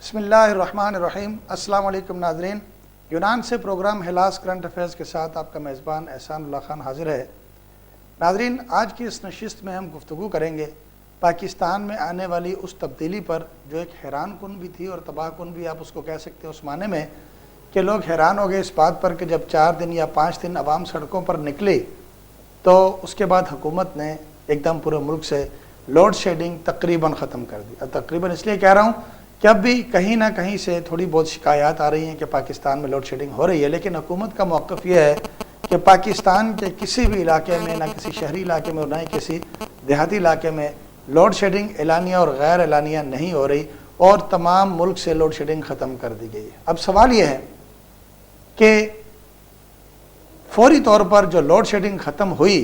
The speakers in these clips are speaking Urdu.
بسم اللہ الرحمن الرحیم۔ السلام علیکم ناظرین، یونان سے پروگرام ہلاس کرنٹ افیئرز کے ساتھ آپ کا میزبان احسان اللہ خان حاضر ہے۔ ناظرین، آج کی اس نشست میں ہم گفتگو کریں گے پاکستان میں آنے والی اس تبدیلی پر جو ایک حیران کن بھی تھی اور تباہ کن بھی، آپ اس کو کہہ سکتے ہیں اس معنی میں کہ لوگ حیران ہو گئے اس بات پر کہ جب 4 دن یا 5 دن عوام سڑکوں پر نکلی تو اس کے بعد حکومت نے ایک دم پورے ملک سے لوڈ شیڈنگ تقریباً ختم کر دی۔ تقریباً اس لیے کہہ رہا ہوں کہ اب بھی کہیں نہ کہیں سے تھوڑی بہت شکایات آ رہی ہیں کہ پاکستان میں لوڈ شیڈنگ ہو رہی ہے، لیکن حکومت کا موقف یہ ہے کہ پاکستان کے کسی بھی علاقے میں، نہ کسی شہری علاقے میں اور نہ ہی کسی دیہاتی علاقے میں لوڈ شیڈنگ اعلانیہ اور غیر اعلانیہ نہیں ہو رہی اور تمام ملک سے لوڈ شیڈنگ ختم کر دی گئی ہے۔ اب سوال یہ ہے کہ فوری طور پر جو لوڈ شیڈنگ ختم ہوئی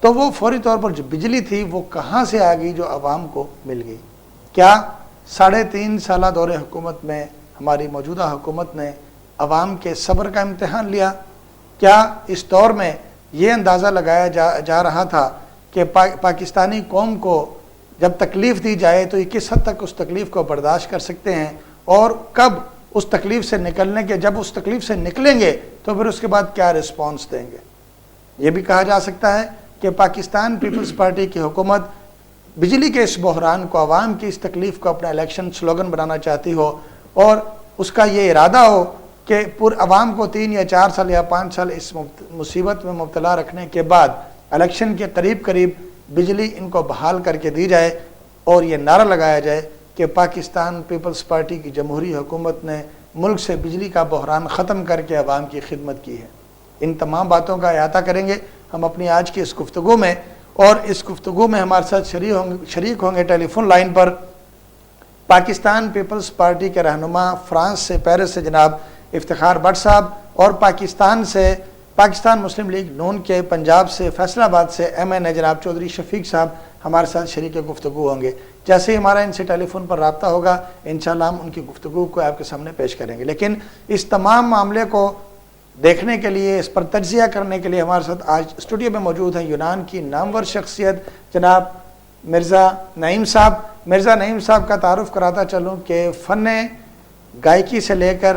تو وہ فوری طور پر جو بجلی تھی وہ کہاں سے آ گئی جو عوام کو مل گئی؟ کیا 3.5 سالہ دور حکومت میں ہماری موجودہ حکومت نے عوام کے صبر کا امتحان لیا؟ کیا اس دور میں یہ اندازہ لگایا جا رہا تھا کہ پاکستانی قوم کو جب تکلیف دی جائے تو یہ کس حد تک اس تکلیف کو برداشت کر سکتے ہیں اور کب اس تکلیف سے نکلنے کے، جب اس تکلیف سے نکلیں گے تو پھر اس کے بعد کیا رسپانس دیں گے؟ یہ بھی کہا جا سکتا ہے کہ پاکستان پیپلز پارٹی کی حکومت بجلی کے اس بحران کو، عوام کی اس تکلیف کو اپنا الیکشن سلوگن بنانا چاہتی ہو اور اس کا یہ ارادہ ہو کہ عوام کو 3 یا 4 سال یا 5 سال اس مصیبت میں مبتلا رکھنے کے بعد الیکشن کے قریب بجلی ان کو بحال کر کے دی جائے اور یہ نعرہ لگایا جائے کہ پاکستان پیپلز پارٹی کی جمہوری حکومت نے ملک سے بجلی کا بحران ختم کر کے عوام کی خدمت کی ہے۔ ان تمام باتوں کا احاطہ کریں گے ہم اپنی آج کی اس گفتگو میں، اور اس گفتگو میں ہمارے ساتھ شریک ہوں گے ٹیلی فون لائن پر پاکستان پیپلز پارٹی کے رہنما فرانس سے، پیرس سے جناب افتخار بٹ صاحب، اور پاکستان مسلم لیگ نون کے پنجاب سے، فیصل آباد سے ایم این اے جناب چودھری شفیق صاحب ہمارے ساتھ شریک گفتگو ہوں گے۔ جیسے ہی ہمارا ان سے ٹیلی فون پر رابطہ ہوگا انشاءاللہ ہم ان کی گفتگو کو آپ کے سامنے پیش کریں گے۔ لیکن اس تمام معاملے کو دیکھنے کے لیے، اس پر تجزیہ کرنے کے لیے ہمارے ساتھ آج اسٹوڈیو میں موجود ہیں یونان کی نامور شخصیت جناب مرزا نعیم صاحب۔ مرزا نعیم صاحب کا تعارف کراتا چلوں کہ فن گائکی سے لے کر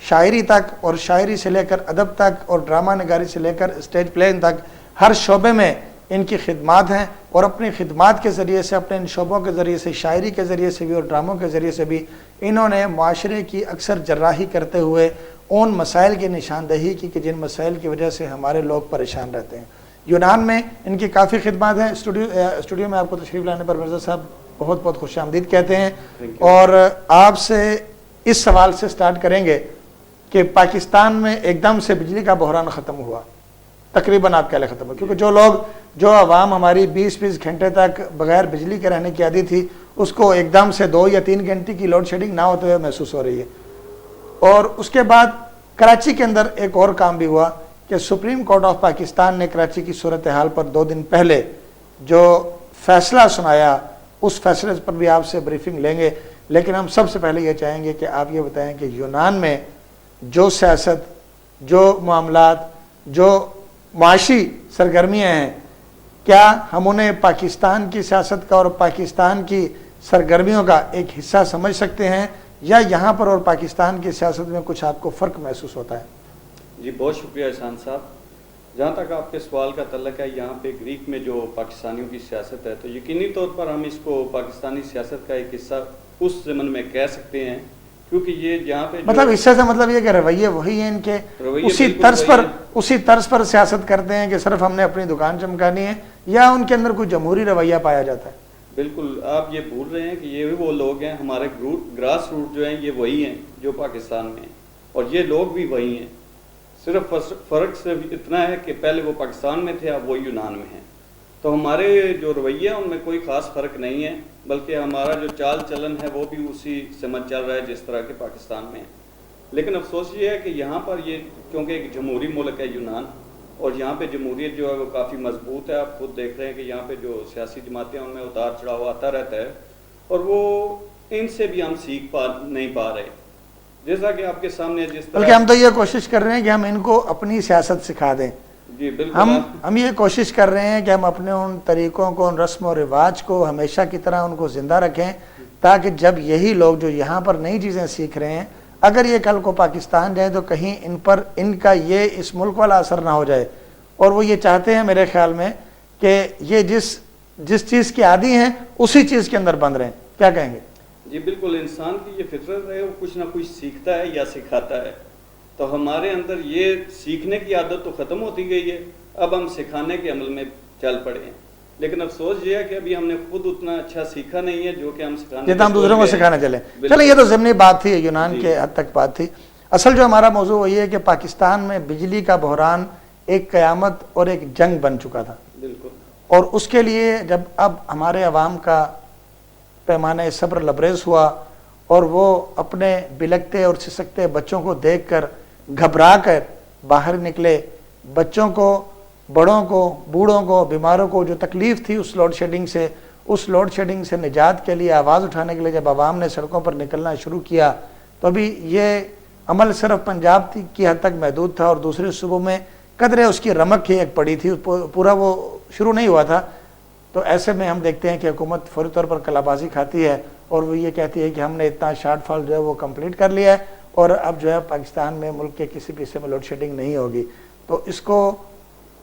شاعری تک، اور شاعری سے لے کر ادب تک، اور ڈرامہ نگاری سے لے کر اسٹیج پلے تک ہر شعبے میں ان کی خدمات ہیں، اور اپنی خدمات کے ذریعے سے، اپنے ان شعبوں کے ذریعے سے، شاعری کے ذریعے سے بھی اور ڈراموں کے ذریعے سے بھی انہوں نے معاشرے کی اکثر جراحی کرتے ہوئے ان مسائل کی نشاندہی کی کہ جن مسائل کی وجہ سے ہمارے لوگ پریشان رہتے ہیں۔ یونان میں ان کی کافی خدمات ہیں۔ اسٹوڈیو میں آپ کو تشریف لانے پر مرزا صاحب بہت بہت خوش آمدید کہتے ہیں، اور آپ سے اس سوال سے سٹارٹ کریں گے کہ پاکستان میں ایک دم سے بجلی کا بحران ختم ہوا، تقریباً آپ کیا لئے ختم ہوا؟ کیونکہ جو عوام ہماری 20 گھنٹے تک بغیر بجلی کے رہنے کی عادی تھی، اس کو ایک دم سے 2 یا 3 گھنٹے کی لوڈ شیڈنگ نہ ہوتے ہوئے محسوس ہو رہی ہے۔ اور اس کے بعد کراچی کے اندر ایک اور کام بھی ہوا کہ سپریم کورٹ آف پاکستان نے کراچی کی صورتحال پر 2 دن پہلے جو فیصلہ سنایا، اس فیصلے پر بھی آپ سے بریفنگ لیں گے، لیکن ہم سب سے پہلے یہ چاہیں گے کہ آپ یہ بتائیں کہ یونان میں جو سیاست، جو معاملات، جو معاشی سرگرمیاں ہیں، کیا ہم انہیں پاکستان کی سیاست کا اور پاکستان کی سرگرمیوں کا ایک حصہ سمجھ سکتے ہیں، یا یہاں پر اور پاکستان کی سیاست میں کچھ آپ کو فرق محسوس ہوتا ہے؟ جی بہت شکریہ احسان صاحب۔ جہاں تک آپ کے سوال کا تعلق ہے، یہاں پہ گریک میں جو پاکستانیوں کی سیاست ہے تو یقینی طور پر ہم اس کو پاکستانی سیاست کا ایک حصہ اس ضمن میں کہہ سکتے ہیں، کیونکہ یہ جہاں پہ مطلب حصے سے مطلب یہ کہ رویے وہی ہیں ان کے، اسی طرز پر سیاست کرتے ہیں کہ صرف ہم نے اپنی دکان چمکانی ہے، یا ان کے اندر کوئی جمہوری رویہ پایا جاتا ہے؟ بالکل آپ یہ بھول رہے ہیں کہ یہ بھی وہ لوگ ہیں، ہمارے گراس روٹ جو ہیں یہ وہی ہیں جو پاکستان میں ہیں، اور یہ لوگ بھی وہی ہیں، صرف فرق صرف اتنا ہے کہ پہلے وہ پاکستان میں تھے، اب وہ یونان میں ہیں۔ تو ہمارے جو رویہ ان میں کوئی خاص فرق نہیں ہے، بلکہ ہمارا جو چال چلن ہے وہ بھی اسی سمت چل رہا ہے جس طرح کے پاکستان میں ہے۔ لیکن افسوس یہ ہے کہ یہاں پر یہ کیونکہ ایک جمہوری ملک ہے یونان، اور یہاں پہ جمہوریت جو ہے وہ کافی مضبوط ہے۔ آپ خود دیکھ رہے ہیں کہ یہاں پہ جو سیاسی جماعتیں ہیں ان میں اتار چڑھاؤ آتا رہتا ہے، اور وہ ان سے بھی ہم سیکھ نہیں پا رہے، جیسا کہ آپ کے سامنے جس طرح، بلکہ ہم تو یہ کوشش کر رہے ہیں کہ ہم ان کو اپنی سیاست سکھا دیں، جی بالکل ہم یہ کوشش کر رہے ہیں کہ ہم اپنے ان طریقوں کو، ان رسم و رواج کو ہمیشہ کی طرح ان کو زندہ رکھیں، تاکہ جب یہی لوگ جو یہاں پر نئی چیزیں سیکھ رہے ہیں، اگر یہ کل کو پاکستان جائیں تو کہیں ان پر ان کا یہ اس ملک والا اثر نہ ہو جائے. اور وہ یہ چاہتے ہیں میرے خیال میں کہ یہ جس چیز کے عادی ہیں اسی چیز کے اندر بند رہیں. کیا کہیں گے؟ جی بالکل، انسان کی یہ فطرت ہے، وہ کچھ نہ کچھ سیکھتا ہے یا سکھاتا ہے. تو ہمارے اندر یہ سیکھنے کی عادت تو ختم ہوتی گئی ہے، اب ہم سکھانے کے عمل میں چل پڑے ہیں. لیکن افسوس یہ ہے کہ ابھی ہم نے خود اتنا اچھا سیکھا نہیں ہے جو کہ ہم سکھانے جتنا ہم دوسروں کو سکھانا چلیں. چلیں یہ تو ضمنی بات تھی، یونان کے حد تک بات تھی. اصل جو ہمارا موضوع وہی ہے کہ پاکستان میں بجلی کا بحران ایک قیامت اور ایک جنگ بن چکا تھا. بالکل. اور اس کے لیے جب اب ہمارے عوام کا پیمانہ صبر لبریز ہوا اور وہ اپنے بلکتے اور سسکتے بچوں کو دیکھ کر گھبرا کر باہر نکلے، بچوں کو، بڑوں کو، بوڑھوں کو، بیماروں کو جو تکلیف تھی اس لوڈ شیڈنگ سے، اس لوڈ شیڈنگ سے نجات کے لیے آواز اٹھانے کے لیے جب عوام نے سڑکوں پر نکلنا شروع کیا، تو ابھی یہ عمل صرف پنجاب کی حد تک محدود تھا اور دوسرے صوبوں میں قدرے اس کی رمق ہی ایک پڑی تھی، پورا وہ شروع نہیں ہوا تھا. تو ایسے میں ہم دیکھتے ہیں کہ حکومت فوری طور پر کلابازی کھاتی ہے اور وہ یہ کہتی ہے کہ ہم نے اتنا شارٹ فال جو ہے وہ کمپلیٹ کر لیا ہے اور اب جو ہے پاکستان میں ملک کے کسی بھی حصے میں لوڈ شیڈنگ نہیں ہوگی. تو اس کو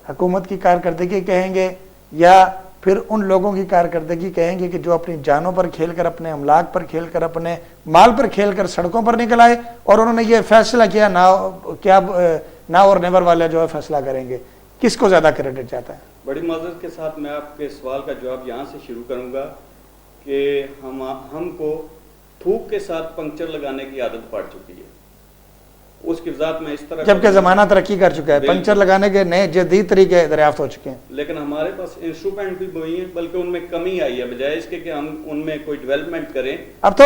حکومت کی کارکردگی کہیں گے یا پھر ان لوگوں کی کارکردگی کہیں گے کہ جو اپنی جانوں پر کھیل کر، اپنے املاک پر کھیل کر، اپنے مال پر کھیل کر سڑکوں پر نکل آئے اور انہوں نے یہ فیصلہ کیا نا اور نیور والے جو ہے فیصلہ کریں گے. کس کو زیادہ کریڈٹ جاتا ہے؟ بڑی معذرت کے ساتھ میں آپ کے سوال کا جواب یہاں سے شروع کروں گا کہ ہم کو تھوک کے ساتھ پنکچر لگانے کی عادت پڑ چکی ہے. اس کی وضاحت میں اس طرح، جبکہ زمانہ ترقی کر چکا ہے، پنکچر لگانے کے نئے جدید طریقے دریافت ہو چکے ہیں، لیکن ہمارے پاس انسٹرومنٹ بھی وہی ہیں، بلکہ ان میں کمی آئی ہے، بجائے اس کے کہ ہم ان میں کوئی ڈیولپمنٹ کریں. اب تو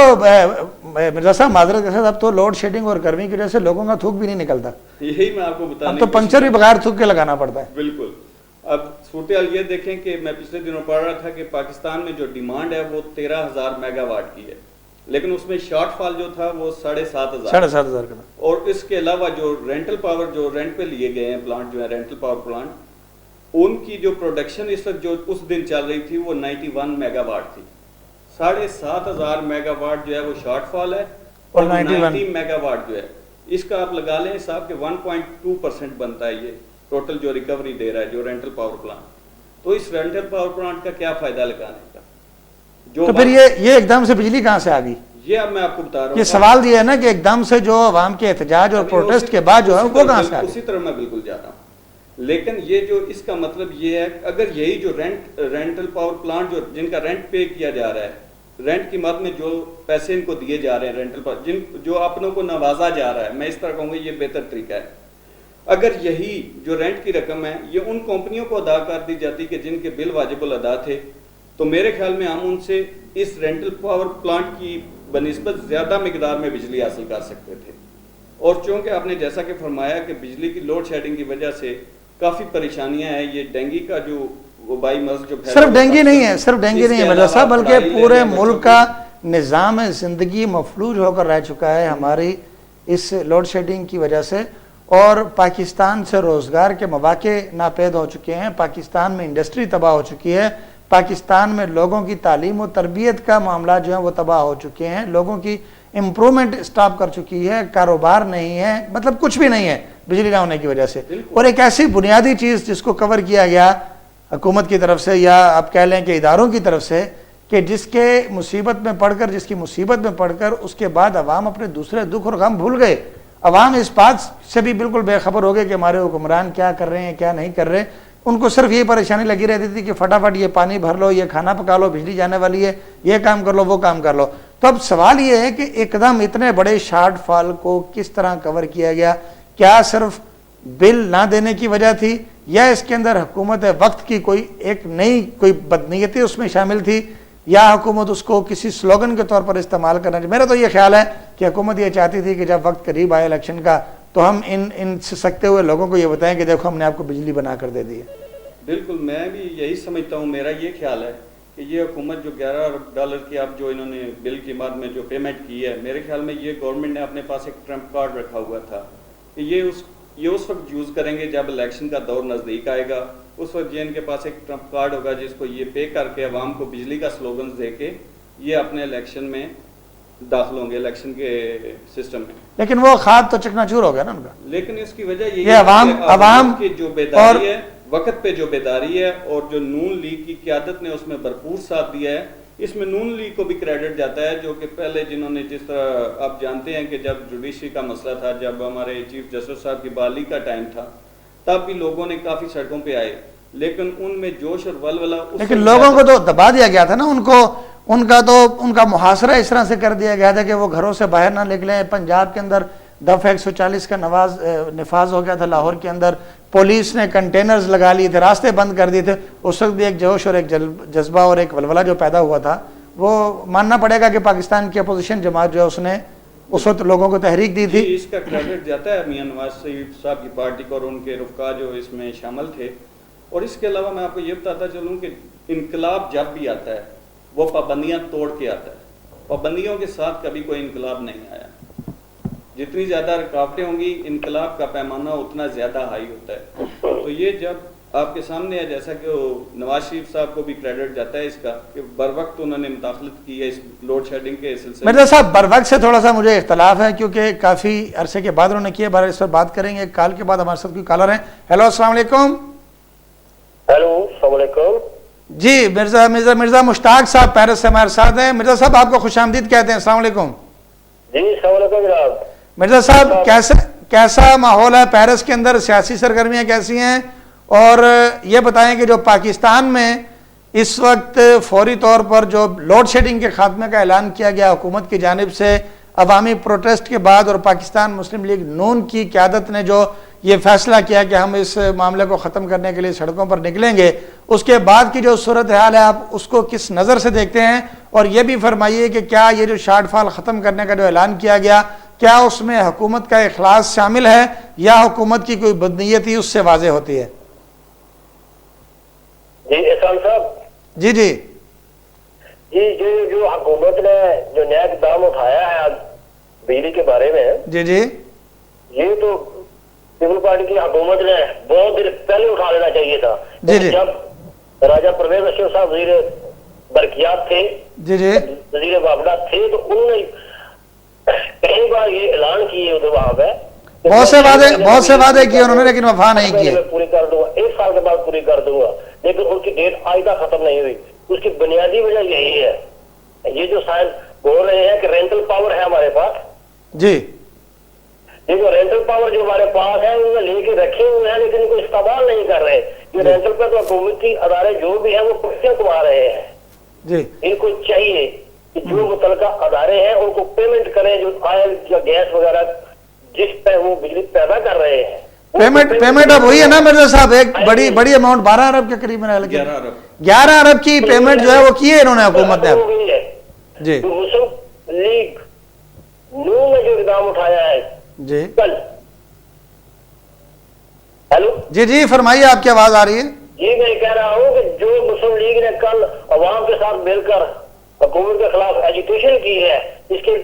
مرزا صاحب معذرت کے ساتھ اب تو لوڈ شیڈنگ اور گرمی کی وجہ سے لوگوں کا تھوک بھی نہیں نکلتا. یہی میں آپ کو بتانے، اب تو پنکچر بھی بغیر تھوک کے لگانا پڑتا ہے. بالکل. اب صورتحال یہ دیکھیں کہ میں پچھلے دنوں پڑھ رہا تھا کہ پاکستان میں جو ڈیمانڈ ہے وہ 13,000 میگا واٹ کی ہے، لیکن اس میں شارٹ فال جو تھا وہ 7,500 کا. اور اس کے علاوہ جو رینٹل پاور جو رینٹ پہ لیے گئے ہیں پلانٹ جو ہے رینٹل پاور پلانٹ، ان کی جو پروڈکشن اس وقت جو اس دن چل رہی تھی وہ 91 میگا واٹ تھی. 7,500 میگا واٹ جو ہے وہ شارٹ فال ہے اور 90 میگا واٹ جو ہے، اس کا آپ لگا لیں حساب کہ 1.2% بنتا ہے یہ ٹوٹل جو ریکوری دے رہا ہے جو رینٹل پاور پلانٹ. تو اس رینٹل پاور پلانٹ کا کیا فائدہ لگانے کا؟ تو پھر یہ ایک دم سے بجلی کہاں سے آ گئی؟ یہ اب میں آپ کو بتا رہا ہوں. یہ سوال یہ ہے نا کہ ایک دم سے جو عوام کے احتجاج اور پروٹیسٹ کے بعد جو ہے وہ کہاں سے آ گئی؟ اسی طرح میں بالکل جا رہا ہوں. لیکن یہ جو اس کا مطلب یہ ہے اگر یہی جو رینٹل پاور پلانٹ جو جن کا رینٹ پے کیا جا رہا ہے، رینٹ کی مد میں جو پیسے ان کو دیے جا رہے ہیں رینٹل پاور، جو اپنوں کو نوازا جا رہا ہے، میں اس طرح کہوں گا یہ بہتر طریقہ ہے. اگر یہی جو رینٹ کی رقم ہے یہ ان کمپنیوں کو ادا کر دی جاتی کہ جن کے بل واجب الادا تھے، تو میرے خیال میں ہم ان سے اس رینٹل پاور پلانٹ کی بنسبت زیادہ مقدار میں بجلی حاصل کر سکتے تھے. اور چونکہ آپ نے جیسا کہ فرمایا کہ بجلی کی لوڈ شیڈنگ کی وجہ سے کافی پریشانیاں ہیں، یہ ڈینگی کا جو وبائی مرض جو صرف ڈینگی نہیں ہے مرزا صاحب، بلکہ پورے ملک کا نظام زندگی مفلوج ہو کر رہ چکا ہے ہماری اس لوڈ شیڈنگ کی وجہ سے. اور پاکستان سے روزگار کے مواقع ناپید ہو چکے ہیں، پاکستان میں انڈسٹری تباہ ہو چکی ہے، پاکستان میں لوگوں کی تعلیم و تربیت کا معاملہ جو ہے وہ تباہ ہو چکے ہیں، لوگوں کی امپرومنٹ سٹاپ کر چکی ہے، کاروبار نہیں ہے، مطلب کچھ بھی نہیں ہے بجلی نہ ہونے کی وجہ سے. اور ایک ایسی بنیادی چیز جس کو کور کیا گیا حکومت کی طرف سے یا آپ کہہ لیں کہ اداروں کی طرف سے کہ جس کی مصیبت میں پڑھ کر اس کے بعد عوام اپنے دوسرے دکھ اور غم بھول گئے. عوام اس بات سے بھی بالکل بے خبر ہو گئے کہ ہمارے حکمران کیا کر رہے ہیں کیا نہیں کر رہے. ان کو صرف یہ پریشانی لگی رہتی تھی کہ فٹافٹ یہ پانی بھر لو، یہ کھانا پکا لو، بجلی جانے والی ہے، یہ کام کر لو، وہ کام کر لو. تو اب سوال یہ ہے کہ ایک دم اتنے بڑے شارٹ فال کو کس طرح کور کیا گیا؟ کیا صرف بل نہ دینے کی وجہ تھی یا اس کے اندر حکومت وقت کی کوئی ایک نئی کوئی بدنیتی اس میں شامل تھی یا حکومت اس کو کسی سلوگن کے طور پر استعمال کرنا چاہیے؟ میرا تو یہ خیال ہے کہ حکومت یہ چاہتی تھی کہ جب وقت قریب آئے الیکشن کا تو ہم ان سے سکتے ہوئے لوگوں کو یہ بتائیں کہ دیکھو ہم نے آپ کو بجلی بنا کر دے دی ہے. بالکل میں بھی یہی سمجھتا ہوں. میرا یہ خیال ہے کہ یہ حکومت جو $11 ارب کی اب جو انہوں نے بل کی بعد میں جو پیمنٹ کی ہے، میرے خیال میں یہ گورنمنٹ نے اپنے پاس ایک ٹرمپ کارڈ رکھا ہوا تھا کہ یہ اس یہ اس وقت یوز کریں گے جب الیکشن کا دور نزدیک آئے گا. اس وقت یہ ان کے پاس ایک ٹرمپ کارڈ ہوگا جس کو یہ پے کر کے عوام کو بجلی کا سلوگنز دے کے یہ اپنے الیکشن میں داخل ہوں گے, الیکشن کے سسٹم میں. لیکن وہ خواب تو چکنا چور ہو گیا نا ان کا. لیکن اس کی وجہ یہ عوام کی جو بیداری ہے, وقت پہ جو بیداری ہے, اور جو نون لیگ کی قیادت نے اس میں بھرپور ساتھ دیا ہے. اس میں نون لیگ کو بھی کریڈٹ جاتا ہے, جو کہ پہلے جنہوں نے, جس طرح آپ جانتے ہیں کہ جب جوڈیشری کا مسئلہ تھا, جب ہمارے چیف جسٹس صاحب کی بحالی کا ٹائم تھا, تب بھی لوگوں نے کافی سڑکوں پہ آئے, لیکن ان میں جوش اور ولولہ, لیکن لوگوں کو تو دبا دیا گیا تھا نا. ان کا محاصرہ اس طرح سے کر دیا گیا تھا کہ وہ گھروں سے باہر نہ نکلیں. پنجاب کے اندر دفعہ 140 کا نفاذ ہو گیا تھا. لاہور کے اندر پولیس نے کنٹینرز لگا لیے تھے, راستے بند کر دیے تھے. اس وقت بھی ایک جوش اور ایک جذبہ اور ایک ولولہ جو پیدا ہوا تھا, وہ ماننا پڑے گا کہ پاکستان کی اپوزیشن جماعت جو ہے اس نے اس وقت لوگوں کو تحریک دی تھی. اس کا کریڈٹ جاتا ہے میاں نواز شریف صاحب کی پارٹی کو اور ان کے رفقا جو اس میں شامل تھے. اور اس کے علاوہ میں آپ کو یہ بتاتا چلوں کہ انقلاب جب بھی آتا ہے وہ پابندیاں توڑ کے آتا ہے. پابندیوں کے ساتھ کبھی کوئی انقلاب نہیں آیا. جتنی زیادہ رکاوٹیں ہوں گی, انقلاب کا پیمانہ اتنا زیادہ ہائی ہوتا ہے. تو یہ جب آپ کے سامنے ہے, جیسا کہ نواز شریف صاحب کو بھی کریڈٹ جاتا ہے اس کا کہ بر وقت انہوں نے مداخلت کی ہے اس لوڈ شیڈنگ کے سلسلے میں. مرزا صاحب, بر وقت سے تھوڑا سا مجھے اختلاف ہے, کیونکہ کافی عرصے کے بعد انہوں نے کیا. اس پر بات کریں گے. ایک کال کے بعد ہمارے ساتھ کوئی کالر ہیں. ہیلو, السلام علیکم. ہیلو, السلام علیکم. جی, مرزا مشتاق صاحب پیرس سے ہمارے ساتھ ہیں. مرزا صاحب آپ کو خوش آمدید کہتے ہیں. السلام علیکم. جی, السلام علیکم جناب. مرزا صاحب, کیسا ماحول ہے پیرس کے اندر, سیاسی سرگرمیاں کیسی ہیں, اور یہ بتائیں کہ جو پاکستان میں اس وقت فوری طور پر جو لوڈ شیڈنگ کے خاتمے کا اعلان کیا گیا حکومت کی جانب سے عوامی پروٹیسٹ کے بعد, اور پاکستان مسلم لیگ نون کی قیادت نے جو یہ فیصلہ کیا کہ ہم اس معاملے کو ختم کرنے کے لیے سڑکوں پر نکلیں گے, اس کے بعد کی جو صورتحال ہے آپ اس کو کس نظر سے دیکھتے ہیں؟ اور یہ بھی فرمائیے کہ کیا یہ جو شارٹ فال ختم کرنے کا جو اعلان کیا گیا, کیا اس میں حکومت کا اخلاص شامل ہے یا حکومت کی کوئی بدنیت ہی اس سے واضح ہوتی ہے؟ جی احسان صاحب. جی جی جی, جو حکومت نے جو نیا اقدام اٹھایا ہے بجلی کے بارے میں, جی جی, یہ تو پیپل پارٹی کی حکومت نے بہت دیر پہلے اٹھا لینا چاہیے تھا. جی جی, جب راجہ پرویز اشرف صاحب وزیر برقیات تھے, جی جی, وزیر وابڈہ تھے, تو انہوں نے کئی بار یہ اعلان کیے وہاں پہ, بہت سے وعدے کیے انہوں نے, لیکن وفا نہیں کیے. پوری کر دوں گا, 1 سال کے بعد پوری کر دوں گا, لیکن ان کی ڈیٹ آج تک ختم نہیں ہوئی. اس کی بنیادی وجہ یہی ہے, یہ جو شاید بول رہے ہیں کہ رینٹل پاور ہے ہمارے پاس. جی, یہ جو رینٹل پاور جو ہمارے پاس ہے انہوں نے لے کے رکھے ہوئے ہیں, لیکن ان کو استعمال نہیں کر رہے. یہ رینٹل پر تو حکومتی ادارے جو بھی ہیں وہ پیسے کما رہے ہیں. جی, ان کو چاہیے کہ جو متعلقہ ادارے ہیں ان کو پیمنٹ کریں, جو آئل یا گیس وغیرہ جس پہ وہ بجلی پیدا کر رہے ہیں. پیمنٹ اب ہوئی ہے نا مرزا صاحب, ایک بڑی اماؤنٹ 12 ارب کے قریب میں, 11 ارب کی پیمنٹ جو ہے وہ کی ہے انہوں نے حکومت نے. جی, مسلم لیگ نون نے جو اقدام اٹھایا ہے جی, کل. ہیلو, جی جی, فرمائیے, آپ کی آواز آ رہی ہے. یہ میں کہہ رہا ہوں کہ جو مسلم لیگ نے کل عوام کے ساتھ مل کر حکومت کے خلاف ایجیٹیشن کی ہے, اس کے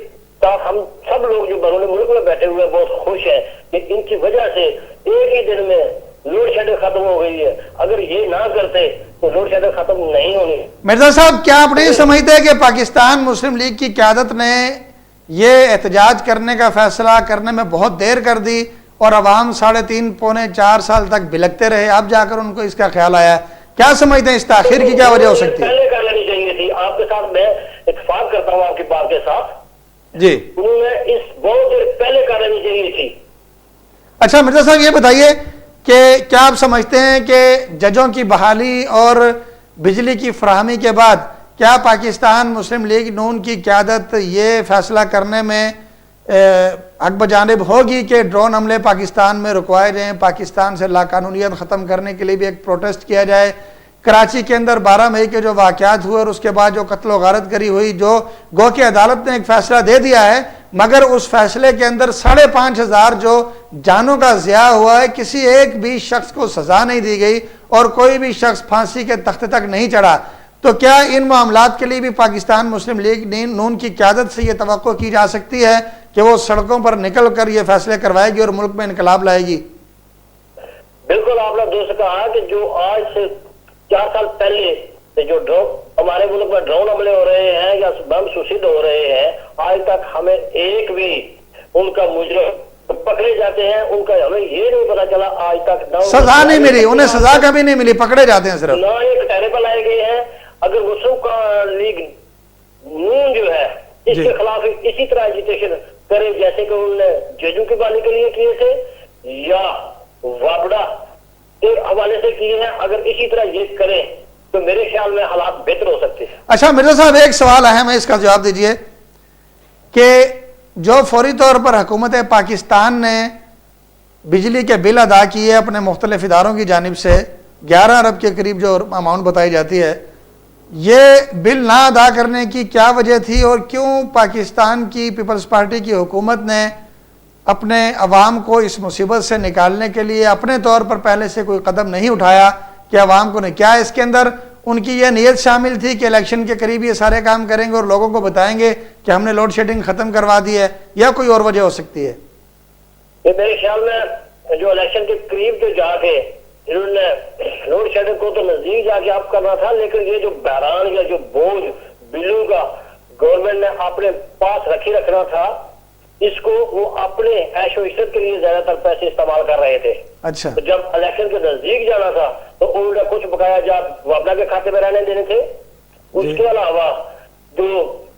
ساتھ ہم سب لوگ جو بیرون ملک میں بیٹھے ہوئے بہت خوش ہیں کہ ان کی وجہ سے ایک ہی دن میں لوڈ شیڈنگ ختم ہو گئی ہے. اگر یہ نہ کرتے تو لوڈ شیڈنگ ختم نہیں ہونی. مرزا صاحب, کیا آپ نہیں سمجھتے کہ پاکستان مسلم لیگ کی قیادت نے یہ احتجاج کرنے کا فیصلہ کرنے میں بہت دیر کر دی, اور عوام 3.5 پونے 4 سال تک بلکتے رہے, اب جا کر ان کو اس کا خیال آیا؟ کیا سمجھتے ہیں اس تاخیر کی کیا وجہ ہو سکتی ہے؟ پہلے کر لینی چاہیے تھی. آپ کے ساتھ میں اتفاق کرتا ہوں آپ کی بات کے ساتھ. جی, انہوں نے اس بہت دیر پہلے کر لینی چاہیے تھی. اچھا مرزا صاحب, یہ بتائیے کہ کیا آپ سمجھتے ہیں کہ ججوں کی بحالی اور بجلی کی فراہمی کے بعد کیا پاکستان مسلم لیگ نون کی قیادت یہ فیصلہ کرنے میں حق بجانب ہوگی کہ ڈرون حملے پاکستان میں رکوائے جائیں, پاکستان سے لاقانونیت ختم کرنے کے لیے بھی ایک پروٹیسٹ کیا جائے؟ کراچی کے اندر 12 مئی کے جو واقعات ہوئے اور اس کے بعد جو قتل و غارت گری ہوئی, جو گو کہ عدالت نے ایک فیصلہ دے دیا ہے, مگر اس فیصلے کے اندر 5,500 جو جانوں کا ضیاع ہوا ہے, کسی ایک بھی شخص کو سزا نہیں دی گئی اور کوئی بھی شخص پھانسی کے تختے تک نہیں چڑھا. تو کیا ان معاملات کے لیے بھی پاکستان مسلم لیگ نون کی قیادت سے یہ توقع کی جا سکتی ہے کہ وہ سڑکوں پر نکل کر یہ فیصلے کروائے گی اور ملک میں انقلاب لائے گی؟ بالکل آپ نے دوست کہا کہ جو آج سے 4 سال پہلے سے جو ہمارے ملک میں ڈرون حملے ہو رہے ہیں یا بم سوسائڈ ہو رہے ہیں، آج تک ہمیں ایک بھی ان کا مجرم پکڑے جاتے ہیں، ان کا ہمیں یہ نہیں پتا چلا آج تک سزا نہیں ملی، انہیں سزا کبھی نہیں ملی، پکڑے جاتے ہیں صرف، نہ یہ کٹہرے پر لائے گئے ہیں۔ اگر مسلم کا لیگ نون جو ہے اس کے خلاف اسی طرح ایجیٹیشن کرے جیسے کہ انہوں نے ججوں کی بحالی کے لیے کیے تھے یا وابڑا کے حوالے سے کیے ہیں، اگر اسی طرح یہ کریں تو میرے خیال میں حالات بہتر ہو سکتے ہیں۔ اچھا مرزا صاحب ایک سوال اہم ہے، اس کا جواب دیجئے کہ جو فوری طور پر حکومت پاکستان نے بجلی کے بل ادا کیے اپنے مختلف اداروں کی جانب سے 11 ارب کے قریب جو اماؤنٹ بتائی جاتی ہے، یہ بل نہ ادا کرنے کی کیا وجہ تھی اور کیوں پاکستان کی پیپلز پارٹی کی حکومت نے اپنے عوام کو اس مصیبت سے نکالنے کے لیے اپنے طور پر پہلے سے کوئی قدم نہیں اٹھایا کہ عوام کو نہیں؟ کیا اس کے اندر ان کی یہ نیت شامل تھی کہ الیکشن کے قریب یہ سارے کام کریں گے اور لوگوں کو بتائیں گے کہ ہم نے لوڈ شیڈنگ ختم کروا دی ہے، یا کوئی اور وجہ ہو سکتی ہے؟ یہ میرے خیال میں جو الیکشن کے قریب جو جا کے انہوں نے لوڈ شیڈنگ کو تو نزدیک جا کے آپ کرنا تھا، لیکن یہ جو بحران یا جو بوجھ بلوں کا گورنمنٹ نے اپنے پاس رکھنا تھا، اس کو وہ اپنے عیش و عشرت کے لیے زیادہ تر پیسے استعمال کر رہے تھے۔ اچھا، تو جب الیکشن کے نزدیک جانا تھا تو انہوں نے کچھ بقایا جات وابڈا کے کھاتے میں رہنے دینے تھے۔ اس کے علاوہ جو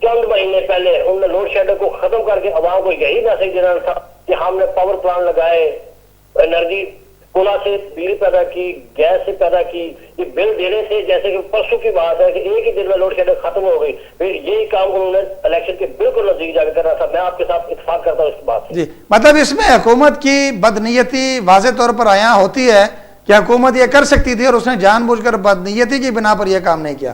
چند مہینے پہلے انہوں نے لوڈ شیڈنگ کو ختم کر کے عوام کو یہی میسج دینا تھا کہ ہم نے پاور پلانٹ لگائے، انرجی کولا سے بجلی پیدا کی، گیس سے پیدا کی، یہ بل دینے سے جیسے کہ پرسوں کی بات ہے کہ ایک ہی دن میں لوڈ شیڈنگ ختم ہو گئی، پھر یہی کام انہوں نے الیکشن کے بالکل نزدیک جا کے کرنا تھا۔ میں آپ کے ساتھ اتفاق کرتا ہوں اس بات سے۔ جی، مطلب اس میں حکومت کی بدنیتی واضح طور پر عیاں ہوتی ہے کہ حکومت یہ کر سکتی تھی اور اس نے جان بوجھ کر بدنیتی کی بنا پر یہ کام نہیں کیا۔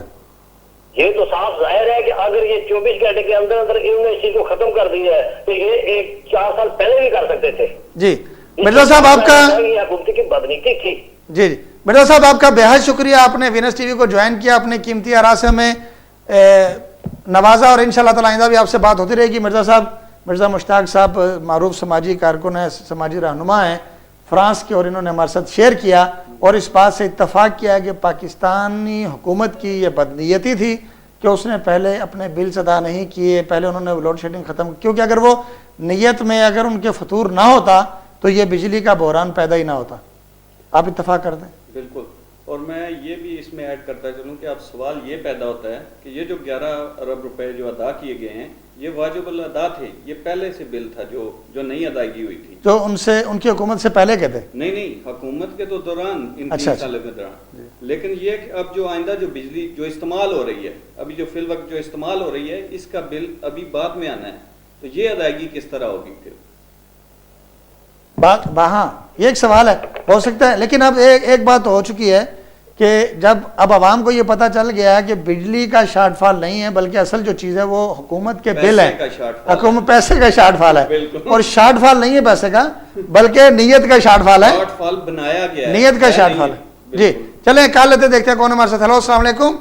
یہ تو صاف ظاہر ہے کہ اگر یہ 24 گھنٹے کے اندر اندر انہوں نے اس چیز کو ختم کر دیا ہے تو یہ ایک 4 سال پہلے بھی کر سکتے تھے۔ جی مرزا صاحب آپ کا حکومت کی بدنیتی تھی۔ جی مرزا صاحب آپ کا بہت شکریہ، آپ نے وینس ٹی وی کو جوائن کیا، اپنے قیمتی آراء سے ہمیں نوازا، اور انشاءاللہ تعالی آئندہ بھی آپ سے بات ہوتی رہے گی۔ مرزا صاحب، مرزا مشتاق صاحب معروف سماجی کارکن ہیں، سماجی رہنما ہیں فرانس کے، اور انہوں نے ہمارے ساتھ شیئر کیا اور اس بات سے اتفاق کیا کہ پاکستانی حکومت کی یہ بدنیتی تھی کہ اس نے پہلے اپنے بلز ادا نہیں کیے، پہلے انہوں نے لوڈ شیڈنگ ختم، کیونکہ اگر وہ نیت میں اگر ان کے فطور نہ ہوتا تو یہ بجلی کا بحران پیدا ہی نہ ہوتا۔ آپ اتفاق کرتے ہیں؟ بالکل، اور میں یہ بھی اس میں ایڈ کرتا چلوں کہ اب سوال یہ پیدا ہوتا ہے کہ یہ جو 11 ارب روپے جو ادا کیے گئے ہیں یہ واجب الادا تھے، یہ پہلے سے بل تھا جو نہیں ادائیگی ہوئی تھی، جو ان کی حکومت سے پہلے کہتے؟ نہیں حکومت کے تو دوران ان 3 سالوں کے دوران، لیکن یہ کہ اب جو آئندہ جو بجلی جو استعمال ہو رہی ہے، ابھی جو فی الوقت جو استعمال ہو رہی ہے، اس کا بل ابھی بعد میں آنا ہے، تو یہ ادائیگی کس طرح ہوگی پھر؟ ہاں یہ ایک سوال ہے، ہو سکتا ہے، لیکن اب ایک بات ہو چکی ہے کہ جب اب عوام کو یہ پتہ چل گیا ہے کہ بجلی کا شارٹ فال نہیں ہے بلکہ اصل جو چیز ہے وہ حکومت کے بل ہے، حکومت پیسے کا شارٹ فال ہے، اور شارٹ فال نہیں ہے پیسے کا بلکہ نیت کا شارٹ فال ہے، شارٹ فال بنایا گیا ہے، نیت کا شارٹ فال ہے۔ جی چلیں کال لیتے دیکھتے ہیں کون ہمارے ساتھ۔ ہلو السلام علیکم۔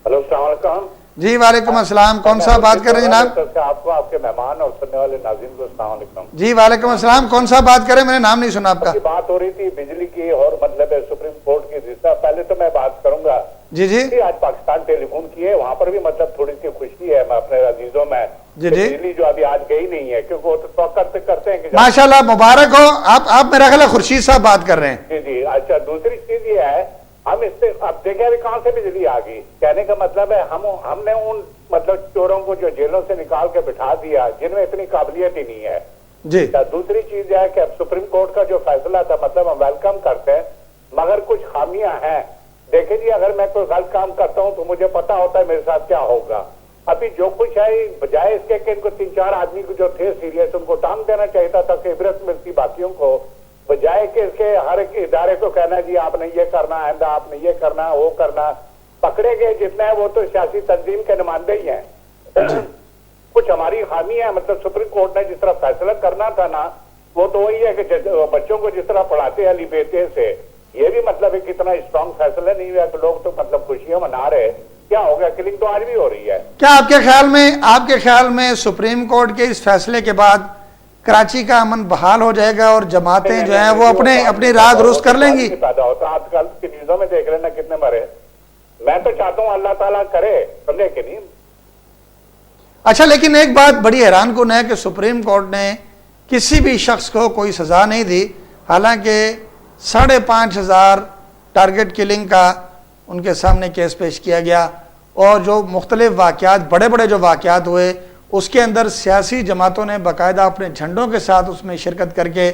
ہلو السلام علیکم۔ جی وعلیکم السلام، کون صاحب بات کر رہے ہیں جناب؟ آپ کو، آپ کے مہمان اور سننے والے ناظرین کو السلام علیکم۔ جی وعلیکم السلام، کون صاحب بات کریں؟ میں نے نام نہیں سنا آپ کا۔ بات ہو رہی تھی بجلی کی اور مطلب سپریم کورٹ کی جس طرح، پہلے تو میں بات کروں گا جی آج پاکستان ٹیلی فون کی ہے، وہاں پر بھی مطلب تھوڑی سی خوشی ہے میں اپنے عزیزوں میں، بجلی جو ابھی آج گئی نہیں ہے کیونکہ وہ تو کرتے ہیں کہ ماشاءاللہ مبارک ہو آپ، میرا خیال ہے خورشید صاحب بات کر رہے ہیں۔ جی جی اچھا، دوسری چیز یہ ہے ہم اس سے اب دیکھیں ابھی کہاں سے بجلی آ گئی، کہنے کا مطلب ہے ہم نے ان مطلب چوروں کو جو جیلوں سے نکال کے بٹھا دیا جن میں اتنی قابلیت ہی نہیں ہے۔ جی دوسری چیز ہے کہ اب سپریم کورٹ کا جو فیصلہ تھا مطلب ہم ویلکم کرتے ہیں، مگر کچھ خامیاں ہیں۔ دیکھیں جی اگر میں کوئی غلط کام کرتا ہوں تو مجھے پتا ہوتا ہے میرے ساتھ کیا ہوگا۔ ابھی جو کچھ ہے بجائے اس کے کہ ان کو 3-4 آدمی کو جو تھے سیریس ان کو ٹانگ دینا چاہیے تھا تاکہ عبرت ملتی باقیوں کو، بجائے کہ اس کے ہر ایک ادارے کو کہنا جی آپ نے یہ کرنا ہے، آپ نے یہ کرنا ہے، وہ کرنا، پکڑے گئے جتنے ہیں وہ تو سیاسی تنظیم کے نمائندے ہی ہیں۔ کچھ ہماری خامی ہے، مطلب سپریم کورٹ نے جس طرح فیصلہ کرنا تھا نا وہ تو وہی ہے کہ بچوں کو جس طرح پڑھاتے ہیں علی بیٹے سے، یہ بھی مطلب ہے کتنا اسٹرانگ فیصلہ نہیں ہوا کہ لوگ تو مطلب خوشیاں منا رہے، کیا ہو گیا؟ کلنگ تو آج بھی ہو رہی ہے۔ کیا آپ کے خیال میں سپریم کورٹ کے اس فیصلے کے بعد کراچی کا امن بحال ہو جائے گا اور جماعتیں جو ہیں وہ اپنی راہ درست کر لیں گی. پیدا ہوتا آج کل کی نیوزوں میں دیکھ لینا کتنے مرے. میں تو چاہتا ہوں اللہ تعالیٰ کرے, سمجھے کہ نہیں. اچھا لیکن ایک بات بڑی حیران کن ہے کہ سپریم کورٹ نے کسی بھی شخص کو کوئی سزا نہیں دی, حالانکہ 5,500 ٹارگٹ کلنگ کا ان کے سامنے کیس پیش کیا گیا, اور جو مختلف واقعات بڑے بڑے جو واقعات ہوئے اس کے اندر سیاسی جماعتوں نے باقاعدہ اپنے جھنڈوں کے ساتھ اس میں شرکت کر کے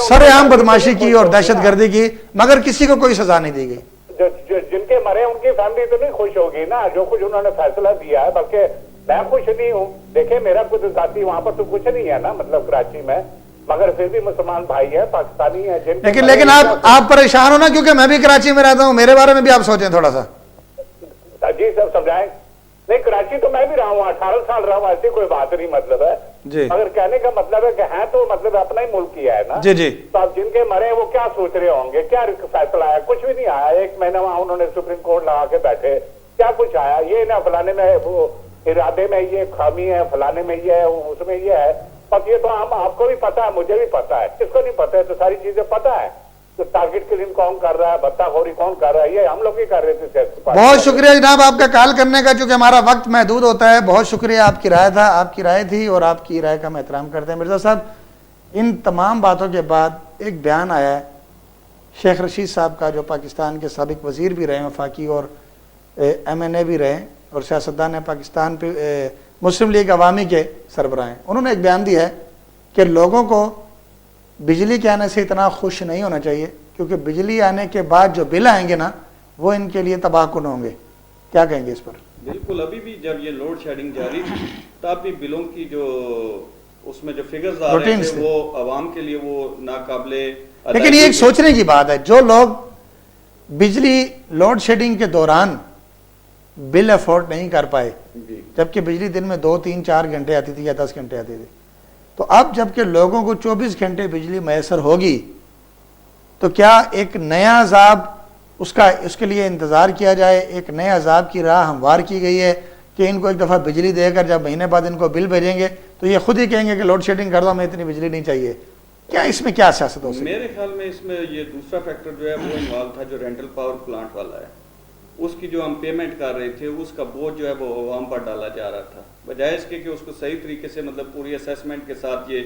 سر عام بدماشی کی اور دہشت گردی کی, مگر کسی کو کوئی سزا نہیں دی گئی. جن کے مرے ان کی فیملی تو نہیں خوش ہوگی نا جو کچھ انہوں نے فیصلہ دیا ہے, بلکہ میں خوش نہیں ہوں. دیکھیں میرا کچھ ذاتی وہاں پر تو کچھ نہیں ہے نا, مطلب کراچی میں, مگر پھر بھی مسلمان بھائی ہیں, پاکستانی ہیں. لیکن آپ پریشان ہو نا, کیونکہ میں بھی کراچی میں رہتا ہوں, میرے بارے میں بھی آپ سوچیں تھوڑا سا. جی سر سمجھائیں. نہیں کراچی تو میں بھی رہا ہوں, 18 سال رہا ہوں, ایسی کوئی بات نہیں مطلب ہے جی. مگر کہنے کا مطلب ہے کہ ہیں تو مطلب اپنا ہی ملک کیا ہے نا. جی جی. تو اب جن کے مرے وہ کیا سوچ رہے ہوں گے, کیا فیصلہ آیا؟ کچھ بھی نہیں آیا. 1 مہینہ وہاں انہوں نے سپریم کورٹ لگا کے بیٹھے, کیا کچھ آیا؟ یہ نہ فلانے میں وہ ارادے میں یہ خامی ہے, فلانے میں یہ ہے, اس میں یہ ہے. بس یہ تو آپ کو بھی پتا ہے, مجھے بھی پتا ہے, کس کو نہیں پتا ہے؟ تو ساری چیزیں پتا ہے. تو ٹارگٹ کلنگ کون کر رہا ہے, بھتہ خوری کون کر رہا ہے, یہ ہم لوگ ہی کر رہے تھے. بہت شکریہ جناب آپ کا کال کرنے کا, چونکہ ہمارا وقت محدود ہوتا ہے. بہت شکریہ, آپ کی رائے تھا, آپ کی رائے تھی, اور آپ کی رائے کا ہم احترام کرتے ہیں. مرزا صاحب, ان تمام باتوں کے بعد ایک بیان آیا ہے شیخ رشید صاحب کا, جو پاکستان کے سابق وزیر بھی رہے ہیں وفاقی, اور MNA بھی رہے, اور سیاستدان پاکستان پہ مسلم لیگ عوامی کے سربراہ ہیں. انہوں نے ایک بیان دیا ہے کہ لوگوں کو بجلی کے آنے سے اتنا خوش نہیں ہونا چاہیے, کیونکہ بجلی آنے کے بعد جو بل آئیں گے نا وہ ان کے لیے تباہ کن ہوں گے. کیا کہیں گے اس پر؟ بالکل, ابھی بھی جب یہ لوڈ شیڈنگ جاری تھی تب بھی بلوں کی جو اس میں جو فگرز آ رہے تھے وہ عوام کے لیے وہ ناقابل. لیکن یہ ایک سوچنے کی بات ہے, جو لوگ بجلی لوڈ شیڈنگ کے دوران بل افورڈ نہیں کر پائے, جبکہ بجلی دن میں 2 3 4 گھنٹے آتی تھی یا 10 گھنٹے آتی تھی, تو اب جبکہ لوگوں کو 24 گھنٹے بجلی میسر ہوگی, تو کیا ایک نیا عذاب اس کے لیے انتظار کیا جائے؟ ایک نئے عذاب کی راہ ہموار کی گئی ہے کہ ان کو ایک دفعہ بجلی دے کر جب مہینے بعد ان کو بل بھیجیں گے تو یہ خود ہی کہیں گے کہ لوڈ شیڈنگ کر دو, ہمیں اتنی بجلی نہیں چاہیے. کیا اس میں کیا سیاست ہو سکتی ہے؟ میرے خیال میں اس میں یہ دوسرا فیکٹر جو ہے وہ انوالو تھا, جو رینٹل پاور پلانٹ والا ہے. اس کی جو ہم پیمنٹ کر رہے تھے اس کا بوجھ جو ہے وہ عوام پر ڈالا جا رہا تھا, بجائے اس کے کہ اس کو صحیح طریقے سے مطلب پوری اسیسمنٹ کے ساتھ یہ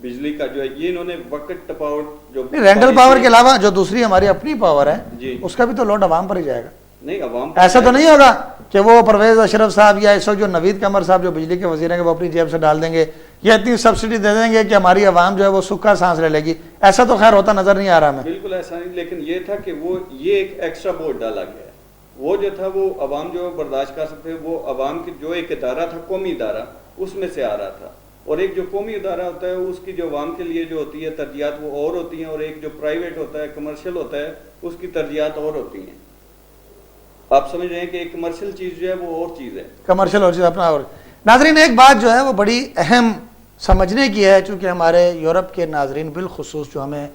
بجلی کا جو ہے یہ انہوں نے وقت ٹپاؤٹ جو رینٹل پاور کے علاوہ جو دوسری ہماری اپنی پاور ہے جی اس کا بھی تو لوڈ عوام پر ہی جائے گا. نہیں عوام ایسا تو نہیں ہوگا کہ وہ پرویز اشرف صاحب یا اس وقت جو نوید قمر صاحب جو بجلی کے وزیر ہیں کہ وہ اپنی جیب سے ڈال دیں گے یا اتنی سبسڈی دے دیں گے کہ ہماری عوام جو ہے وہ سکھا سانس لے لے گی. ایسا تو خیر ہوتا نظر نہیں آ رہا ہمیں. بالکل ایسا نہیں, لیکن یہ تھا کہ وہ یہ ایک ایکسٹرا بوجھ ڈالا گیا ہے. وہ جو تھا وہ عوام جو برداشت کر سکتے, وہ عوام کی جو ایک ادارہ تھا قومی ادارہ اس میں سے آ رہا تھا, اور ایک جو قومی ادارہ ہوتا ہے اس کی جو عوام کے لیے جو ہوتی ہے ترجیحات وہ اور ہوتی ہیں, اور ایک جو پرائیویٹ ہوتا ہے کمرشل ہوتا ہے اس کی ترجیحات اور ہوتی ہیں. آپ سمجھ رہے ہیں کہ ایک کمرشل چیز جو ہے وہ اور چیز ہے, کمرشل اور چیز اپنا اور. ناظرین ایک بات جو ہے وہ بڑی اہم سمجھنے کی ہے, چونکہ ہمارے یورپ کے ناظرین بالخصوص جو ہمیں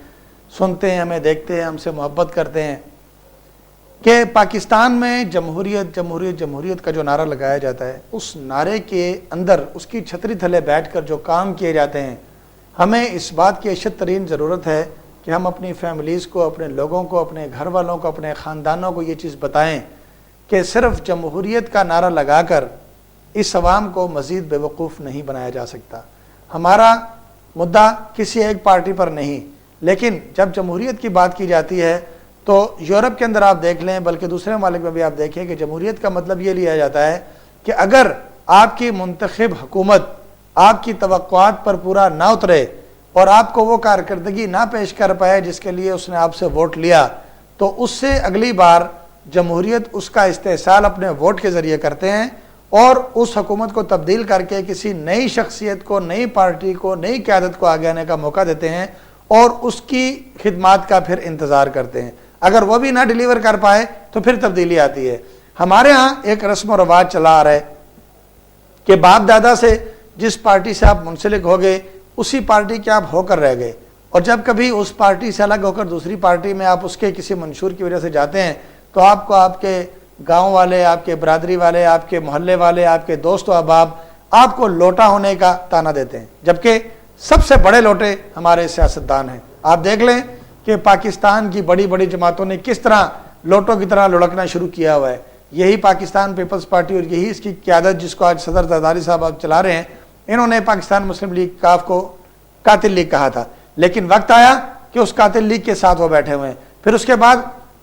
سنتے ہیں, ہمیں دیکھتے ہیں, ہم سے محبت کرتے ہیں, کہ پاکستان میں جمہوریت جمہوریت جمہوریت کا جو نعرہ لگایا جاتا ہے اس نعرے کے اندر اس کی چھتری تھلے بیٹھ کر جو کام کیے جاتے ہیں, ہمیں اس بات کی اشد ترین ضرورت ہے کہ ہم اپنی فیملیز کو, اپنے لوگوں کو, اپنے گھر والوں کو, اپنے خاندانوں کو یہ چیز بتائیں کہ صرف جمہوریت کا نعرہ لگا کر اس عوام کو مزید بے وقوف نہیں بنایا جا سکتا. ہمارا مدعا کسی ایک پارٹی پر نہیں, لیکن جب جمہوریت کی بات کی جاتی ہے تو یورپ کے اندر آپ دیکھ لیں, بلکہ دوسرے ممالک میں بھی آپ دیکھیں کہ جمہوریت کا مطلب یہ لیا جاتا ہے کہ اگر آپ کی منتخب حکومت آپ کی توقعات پر پورا نہ اترے اور آپ کو وہ کارکردگی نہ پیش کر پائے جس کے لیے اس نے آپ سے ووٹ لیا, تو اس سے اگلی بار جمہوریت اس کا استحصال اپنے ووٹ کے ذریعے کرتے ہیں اور اس حکومت کو تبدیل کر کے کسی نئی شخصیت کو, نئی پارٹی کو, نئی قیادت کو آگے آنے کا موقع دیتے ہیں اور اس کی خدمات کا پھر انتظار کرتے ہیں. اگر وہ بھی نہ ڈیلیور کر پائے تو پھر تبدیلی آتی ہے. ہمارے ہاں ایک رسم و رواج چلا آ رہا ہے کہ باپ دادا سے جس پارٹی سے آپ منسلک ہو گئے اسی پارٹی کے آپ ہو کر رہ گئے, اور جب کبھی اس پارٹی سے الگ ہو کر دوسری پارٹی میں آپ اس کے کسی منشور کی وجہ سے جاتے ہیں تو آپ کو آپ کے گاؤں والے, آپ کے برادری والے, آپ کے محلے والے, آپ کے دوست و احباب آپ کو لوٹا ہونے کا تانا دیتے ہیں, جبکہ سب سے بڑے لوٹے ہمارے سیاستدان ہیں. آپ دیکھ لیں کہ پاکستان کی بڑی بڑی جماعتوں نے کس طرح لوٹوں کی طرح لڑکنا شروع کیا ہوا ہے. یہی پاکستان پیپلز پارٹی اور یہی اس کی قیادت جس کو آج صدر زرداری صاحب آپ چلا رہے ہیں, انہوں نے پاکستان مسلم لیگ کاف کو قاتل لیگ کہا تھا, لیکن وقت آیا کہ اس قاتل لیگ کے ساتھ وہ بیٹھے ہوئے ہیں. پھر اس کے بعد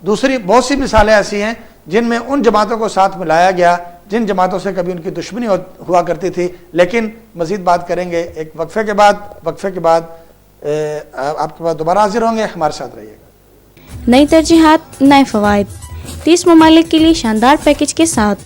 دوسری بہت سی مثالیں ایسی ہیں جن میں ان جماعتوں کو ساتھ ملایا گیا جن جماعتوں سے کبھی ان کی دشمنی ہوا کرتی تھی. لیکن مزید بات کریں گے ایک وقفے کے بعد آپ کے پاس دوبارہ حاضر ہوں گے. ہمارے ساتھ رہیے گا. نئی ترجیحات, نئے فوائد, 30 ممالک کے لیے شاندار پیکج کے ساتھ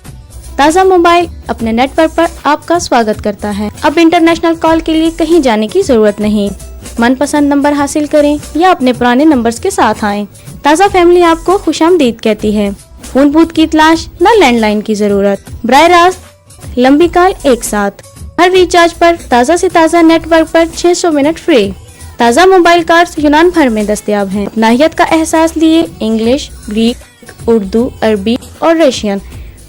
تازہ موبائل اپنے نیٹ ورک پر آپ کا سواگت کرتا ہے. اب انٹرنیشنل کال کے لیے کہیں جانے کی ضرورت نہیں. من پسند نمبر حاصل کریں یا اپنے پرانے نمبرز کے ساتھ آئیں. تازہ فیملی آپ کو خوش آمدید کہتی ہے. فون بوتھ کی تلاش نہ لینڈ لائن کی ضرورت, براہ راست لمبی کال ایک ساتھ. ہر ریچارج پر تازہ سے تازہ نیٹ ورک پر 600 منٹ فری. تازہ موبائل کارڈز یونان بھر میں دستیاب ہیں. ناحیت کا احساس لیے انگلش, گریک, اردو, عربی اور رشین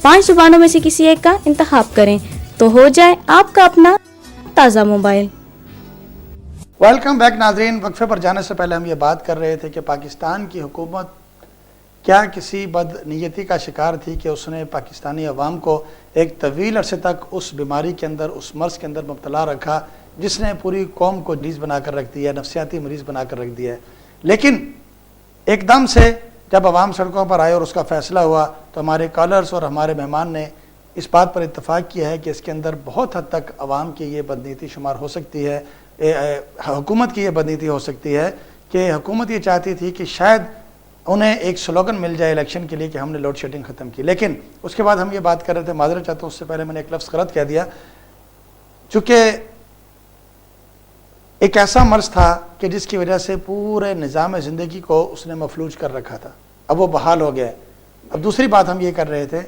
5 زبانوں میں سے کسی ایک کا انتخاب کریں تو ہو جائے آپ کا اپنا تازہ موبائل. ویلکم بیک ناظرین. وقفے پر جانے سے پہلے ہم یہ بات کر رہے تھے کہ پاکستان کی حکومت کیا کسی بد نیتی کا شکار تھی کہ اس نے پاکستانی عوام کو ایک طویل عرصے تک اس بیماری کے اندر, اس مرض کے اندر مبتلا رکھا جس نے پوری قوم کو مریض بنا کر رکھ دیا, نفسیاتی مریض بنا کر رکھ دیا ہے. لیکن ایک دم سے جب عوام سڑکوں پر آئے اور اس کا فیصلہ ہوا تو ہمارے کالرز اور ہمارے مہمان نے اس بات پر اتفاق کیا ہے کہ اس کے اندر بہت حد تک عوام کی یہ بدنیتی شمار ہو سکتی ہے, حکومت کی یہ بدنیتی ہو سکتی ہے کہ حکومت یہ چاہتی تھی کہ شاید انہیں ایک سلوگن مل جائے الیکشن کے لیے کہ ہم نے لوڈ شیڈنگ ختم کی. لیکن اس کے بعد ہم یہ بات کر رہے تھے, معذرت چاہتا ہوں اس سے پہلے میں نے ایک لفظ غلط کہہ دیا, چونکہ ایک ایسا مرض تھا کہ جس کی وجہ سے پورے نظام زندگی کو اس نے مفلوج کر رکھا تھا, اب وہ بحال ہو گیا ہے. اب دوسری بات ہم یہ کر رہے تھے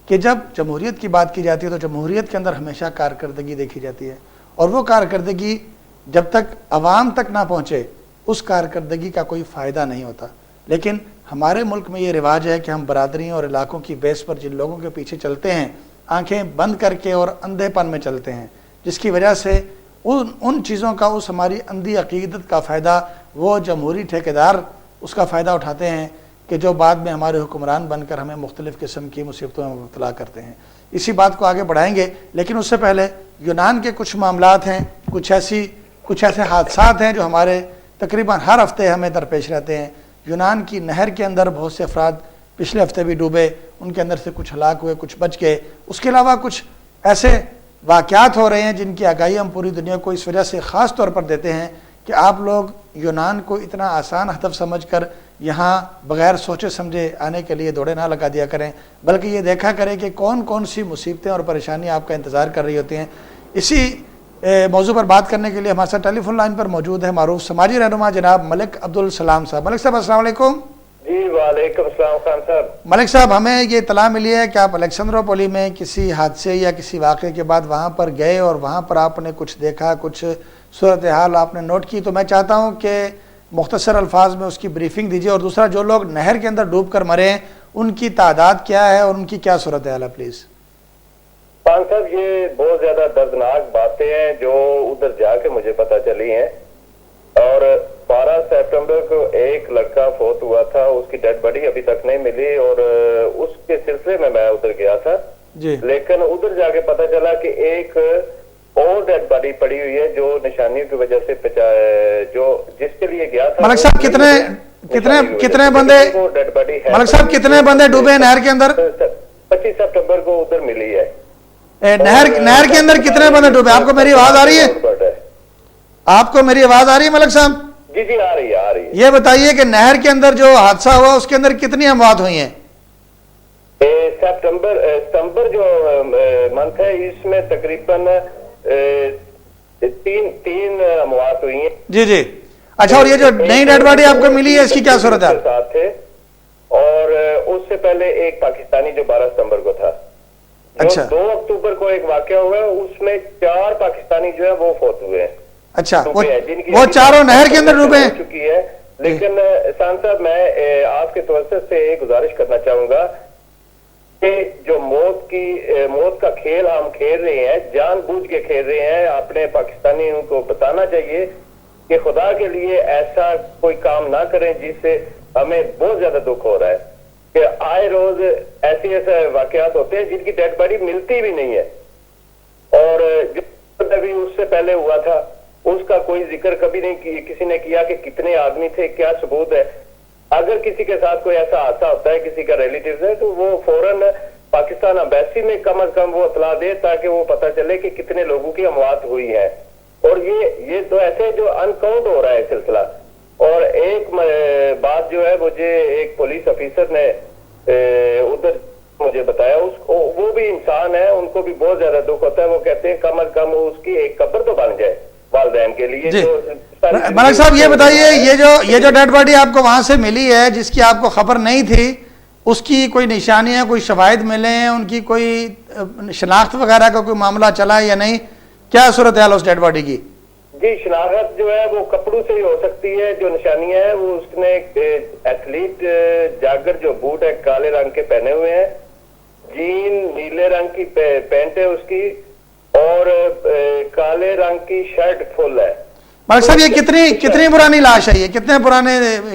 کہ جب جمہوریت کی بات کی جاتی ہے تو جمہوریت کے اندر ہمیشہ کارکردگی دیکھی جاتی ہے, اور وہ کارکردگی جب تک عوام تک نہ پہنچے اس کارکردگی کا کوئی فائدہ نہیں ہوتا. لیکن ہمارے ملک میں یہ رواج ہے کہ ہم برادریوں اور علاقوں کی بیس پر جن لوگوں کے پیچھے چلتے ہیں آنکھیں بند کر کے اور اندھے پن میں چلتے ہیں, جس کی وجہ سے ان چیزوں کا, اس ہماری اندھی عقیدت کا فائدہ وہ جمہوری ٹھیکیدار اس کا فائدہ اٹھاتے ہیں کہ جو بعد میں ہمارے حکمران بن کر ہمیں مختلف قسم کی مصیبتوں میں مبتلا کرتے ہیں. اسی بات کو آگے بڑھائیں گے, لیکن اس سے پہلے یونان کے کچھ معاملات ہیں, کچھ ایسے حادثات ہیں جو ہمارے تقریباً ہر ہفتے ہمیں درپیش رہتے ہیں. یونان کی نہر کے اندر بہت سے افراد پچھلے ہفتے بھی ڈوبے, ان کے اندر سے کچھ ہلاک ہوئے, کچھ بچ گئے. اس کے علاوہ کچھ ایسے واقعات ہو رہے ہیں جن کی آگاہی ہم پوری دنیا کو اس وجہ سے خاص طور پر دیتے ہیں کہ آپ لوگ یونان کو اتنا آسان ہدف سمجھ کر یہاں بغیر سوچے سمجھے آنے کے لیے دوڑے نہ لگا دیا کریں, بلکہ یہ دیکھا کریں کہ کون کون سی مصیبتیں اور پریشانیاں آپ کا انتظار کر رہی ہوتی ہیں. اسی موضوع پر بات کرنے کے لیے ہمارے ساتھ ٹیلی فون لائن پر موجود ہے معروف سماجی رہنما جناب ملک عبدالسلام صاحب. ملک صاحب السلام علیکم. جی وعلیکم السلام خان صاحب. ملک صاحب, ہمیں یہ اطلاع ملی ہے کہ آپ الیکسندروپولی میں کسی حادثے یا کسی واقعے کے بعد وہاں پر گئے اور وہاں پر آپ نے کچھ دیکھا, کچھ صورتحال آپ نے نوٹ کی, تو میں چاہتا ہوں کہ مختصر الفاظ میں اس کی بریفنگ دیجیے. اور دوسرا, جو لوگ نہر کے اندر ڈوب کر مرے ہیں ان کی تعداد کیا ہے اور ان کی کیا صورتحال ہے پلیز. خان صاحب, یہ بہت زیادہ دردناک باتیں ہیں جو ادھر جا کے مجھے پتہ چلی ہیں. اور 12 سپٹمبر کو ایک لڑکا فوت ہوا تھا, اس کی ڈیڈ باڈی ابھی تک نہیں ملی, اور اس کے سلسلے میں ادھر گیا تھا جی. لیکن ادھر جا کے پتہ چلا کہ ایک اور ڈیڈ باڈی پڑی ہوئی ہے جو نشانیوں کی وجہ سے جو جس کے لیے گیا تھا. ملک صاحب کتنے بندے, ملک صاحب کتنے بندے ڈوبے نہر کے اندر؟ 25 سپٹمبر کو ادھر ملی ہے. نہر کے اندر کتنے بندے ڈوبے؟ آپ کو میری آواز آ رہی ہے؟ آپ کو میری آواز آ رہی ہے ملک صاحب؟ جی جی آ رہی ہے. یہ بتائیے کہ نہر کے اندر جو حادثہ ہوا اس کے اندر کتنی اموات ہوئی ہیں؟ ستمبر جو منتھ ہے اس میں تقریباً 3 اموات ہوئی ہیں. جی جی. اچھا, اور یہ جو نئی ڈیڈ باڈی آپ کو ملی ہے اس کی کیا صورت ہے؟ اور اس سے پہلے ایک پاکستانی جو 12 ستمبر کو تھا. اچھا. 2 اکتوبر کو ایک واقعہ ہوا, اس میں 4 پاکستانی جو ہے وہ فوت ہوئے ہیں. اچھا, وہ چاروں نہر کے اندر ڈوبے ہیں. چکی ہے. لیکن سان صاحب, میں آپ کے توسط سے ایک گزارش کرنا چاہوں گا کہ جو موت کا کھیل ہم کھیل رہے ہیں، جان بوجھ کے کھیل رہے ہیں، اپنے پاکستانیوں کو بتانا چاہیے کہ خدا کے لیے ایسا کوئی کام نہ کریں جس سے ہمیں بہت زیادہ دکھ ہو رہا ہے کہ آئے روز ایسے واقعات ہوتے ہیں جن کی ڈیڈ باڈی ملتی بھی نہیں ہے، اور جو ابھی اس سے پہلے ہوا تھا اس کا کوئی ذکر کبھی نہیں کسی نے کیا کہ کتنے آدمی تھے، کیا ثبوت ہے۔ اگر کسی کے ساتھ کوئی ایسا حادثہ ہوتا ہے، کسی کا ریلیٹیو ہے، تو وہ فوراً پاکستان امبیسی میں کم از کم وہ اطلاع دے تاکہ وہ پتہ چلے کہ کتنے لوگوں کی اموات ہوئی ہے۔ اور یہ تو ایسے جو انکاؤنٹ ہو رہا ہے سلسلہ۔ اور ایک بات جو ہے مجھے ایک پولیس افیسر نے ادھر مجھے بتایا، وہ بھی انسان ہے، ان کو بھی بہت زیادہ دکھ ہوتا ہے، وہ کہتے ہیں کم از کم اس کی ایک قبر تو بن جائے والدین کے لیے۔ ملک صاحب یہ بتائیے، یہ جو ڈیڈ باڈی آپ کو وہاں سے ملی ہے جس کی آپ کو خبر نہیں تھی، اس کی کوئی نشانیاں، کوئی شواہد ملے ہیں، ان کی کوئی شناخت وغیرہ کا کوئی معاملہ چلا ہے یا نہیں؟ کیا صورتحال اس ڈیڈ باڈی کی؟ جی شناخت جو ہے وہ کپڑوں سے ہی ہو سکتی ہے۔ جو نشانیاں ہیں وہ اس نے ایتھلیٹ جاگر جو بوٹ ہے کالے رنگ کے پہنے ہوئے ہیں، جین نیلے رنگ کی پینٹ ہے اس کی، اور کالے رنگ کی شرٹ فل ہے۔ ملک صاحب یہ کتنی پرانی لاش ہے؟ یہ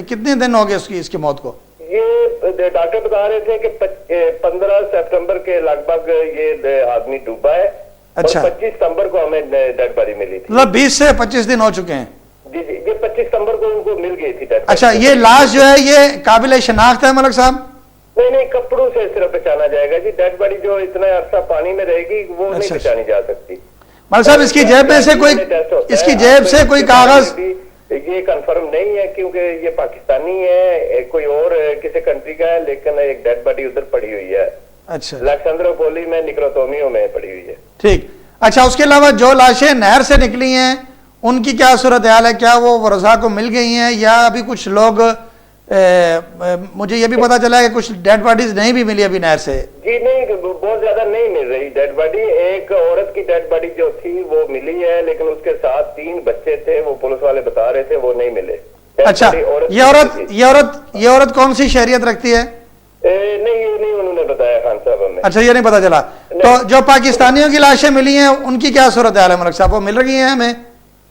کتنے دن ہو گئے اس کی موت کو؟ یہ ڈاکٹر بتا رہے تھے کہ 15 سپٹمبر کے لگ بھگ یہ آدمی ڈوبا ہے۔ اچھا، 25 ستمبر کو ہمیں ڈیڈ باڈی ملی تھی۔ مطلب 20 سے 25 دن ہو چکے ہیں؟ جی جی، یہ 25 ستمبر کو ان کو مل گئی تھی ڈیڈ باڈی۔ اچھا، یہ لاش جو ہے یہ قابل شناخت ہے ملک صاحب؟ نہیں، کپڑوں سے صرف پہچانا جائے گا جی۔ ڈیڈ باڈی جو اتنا عرصہ پانی میں رہے گی وہ نہیں پہچانی جا سکتی۔ ملک صاحب اس کی جیب سے کوئی کاغذ؟ یہ کنفرم نہیں ہے کیونکہ یہ پاکستانی ہے، کوئی اور کسی کنٹری کا ہے، لیکن ایک ڈیڈ باڈی ادھر پڑی ہوئی ہے۔ اچھا، لیکسندروپولی میں نکروتومیو میں پڑی ہوئی ہے۔ ٹھیک۔ اچھا، اس کے علاوہ جو لاشیں نہر سے نکلی ہیں ان کی کیا صورتحال ہے؟ کیا وہ ورثاء کو مل گئی ہیں یا ابھی کچھ لوگ مجھے یہ بھی پتا چلا ہے کہ کچھ ڈیڈ باڈیز نہیں بھی ملی ابھی نہر سے؟ جی نہیں، بہت زیادہ نہیں مل رہی ڈیڈ باڈی۔ ایک عورت کی ڈیڈ باڈی جو تھی وہ ملی ہے، لیکن اس کے ساتھ 3 بچے تھے، وہ پولیس والے بتا رہے تھے وہ نہیں ملے۔ اچھا، یہ عورت کون سی شہریت رکھتی ہے؟ نہیں، یہ نہیں انہوں نے بتایا خان صاحب ہمیں۔ اچھا، یہ نہیں پتا چلا۔ تو جو پاکستانیوں کی لاشیں ملی ہیں ان کی کیا صورتحال ہے ملک صاحب؟ وہ مل رہی ہیں ہمیں؟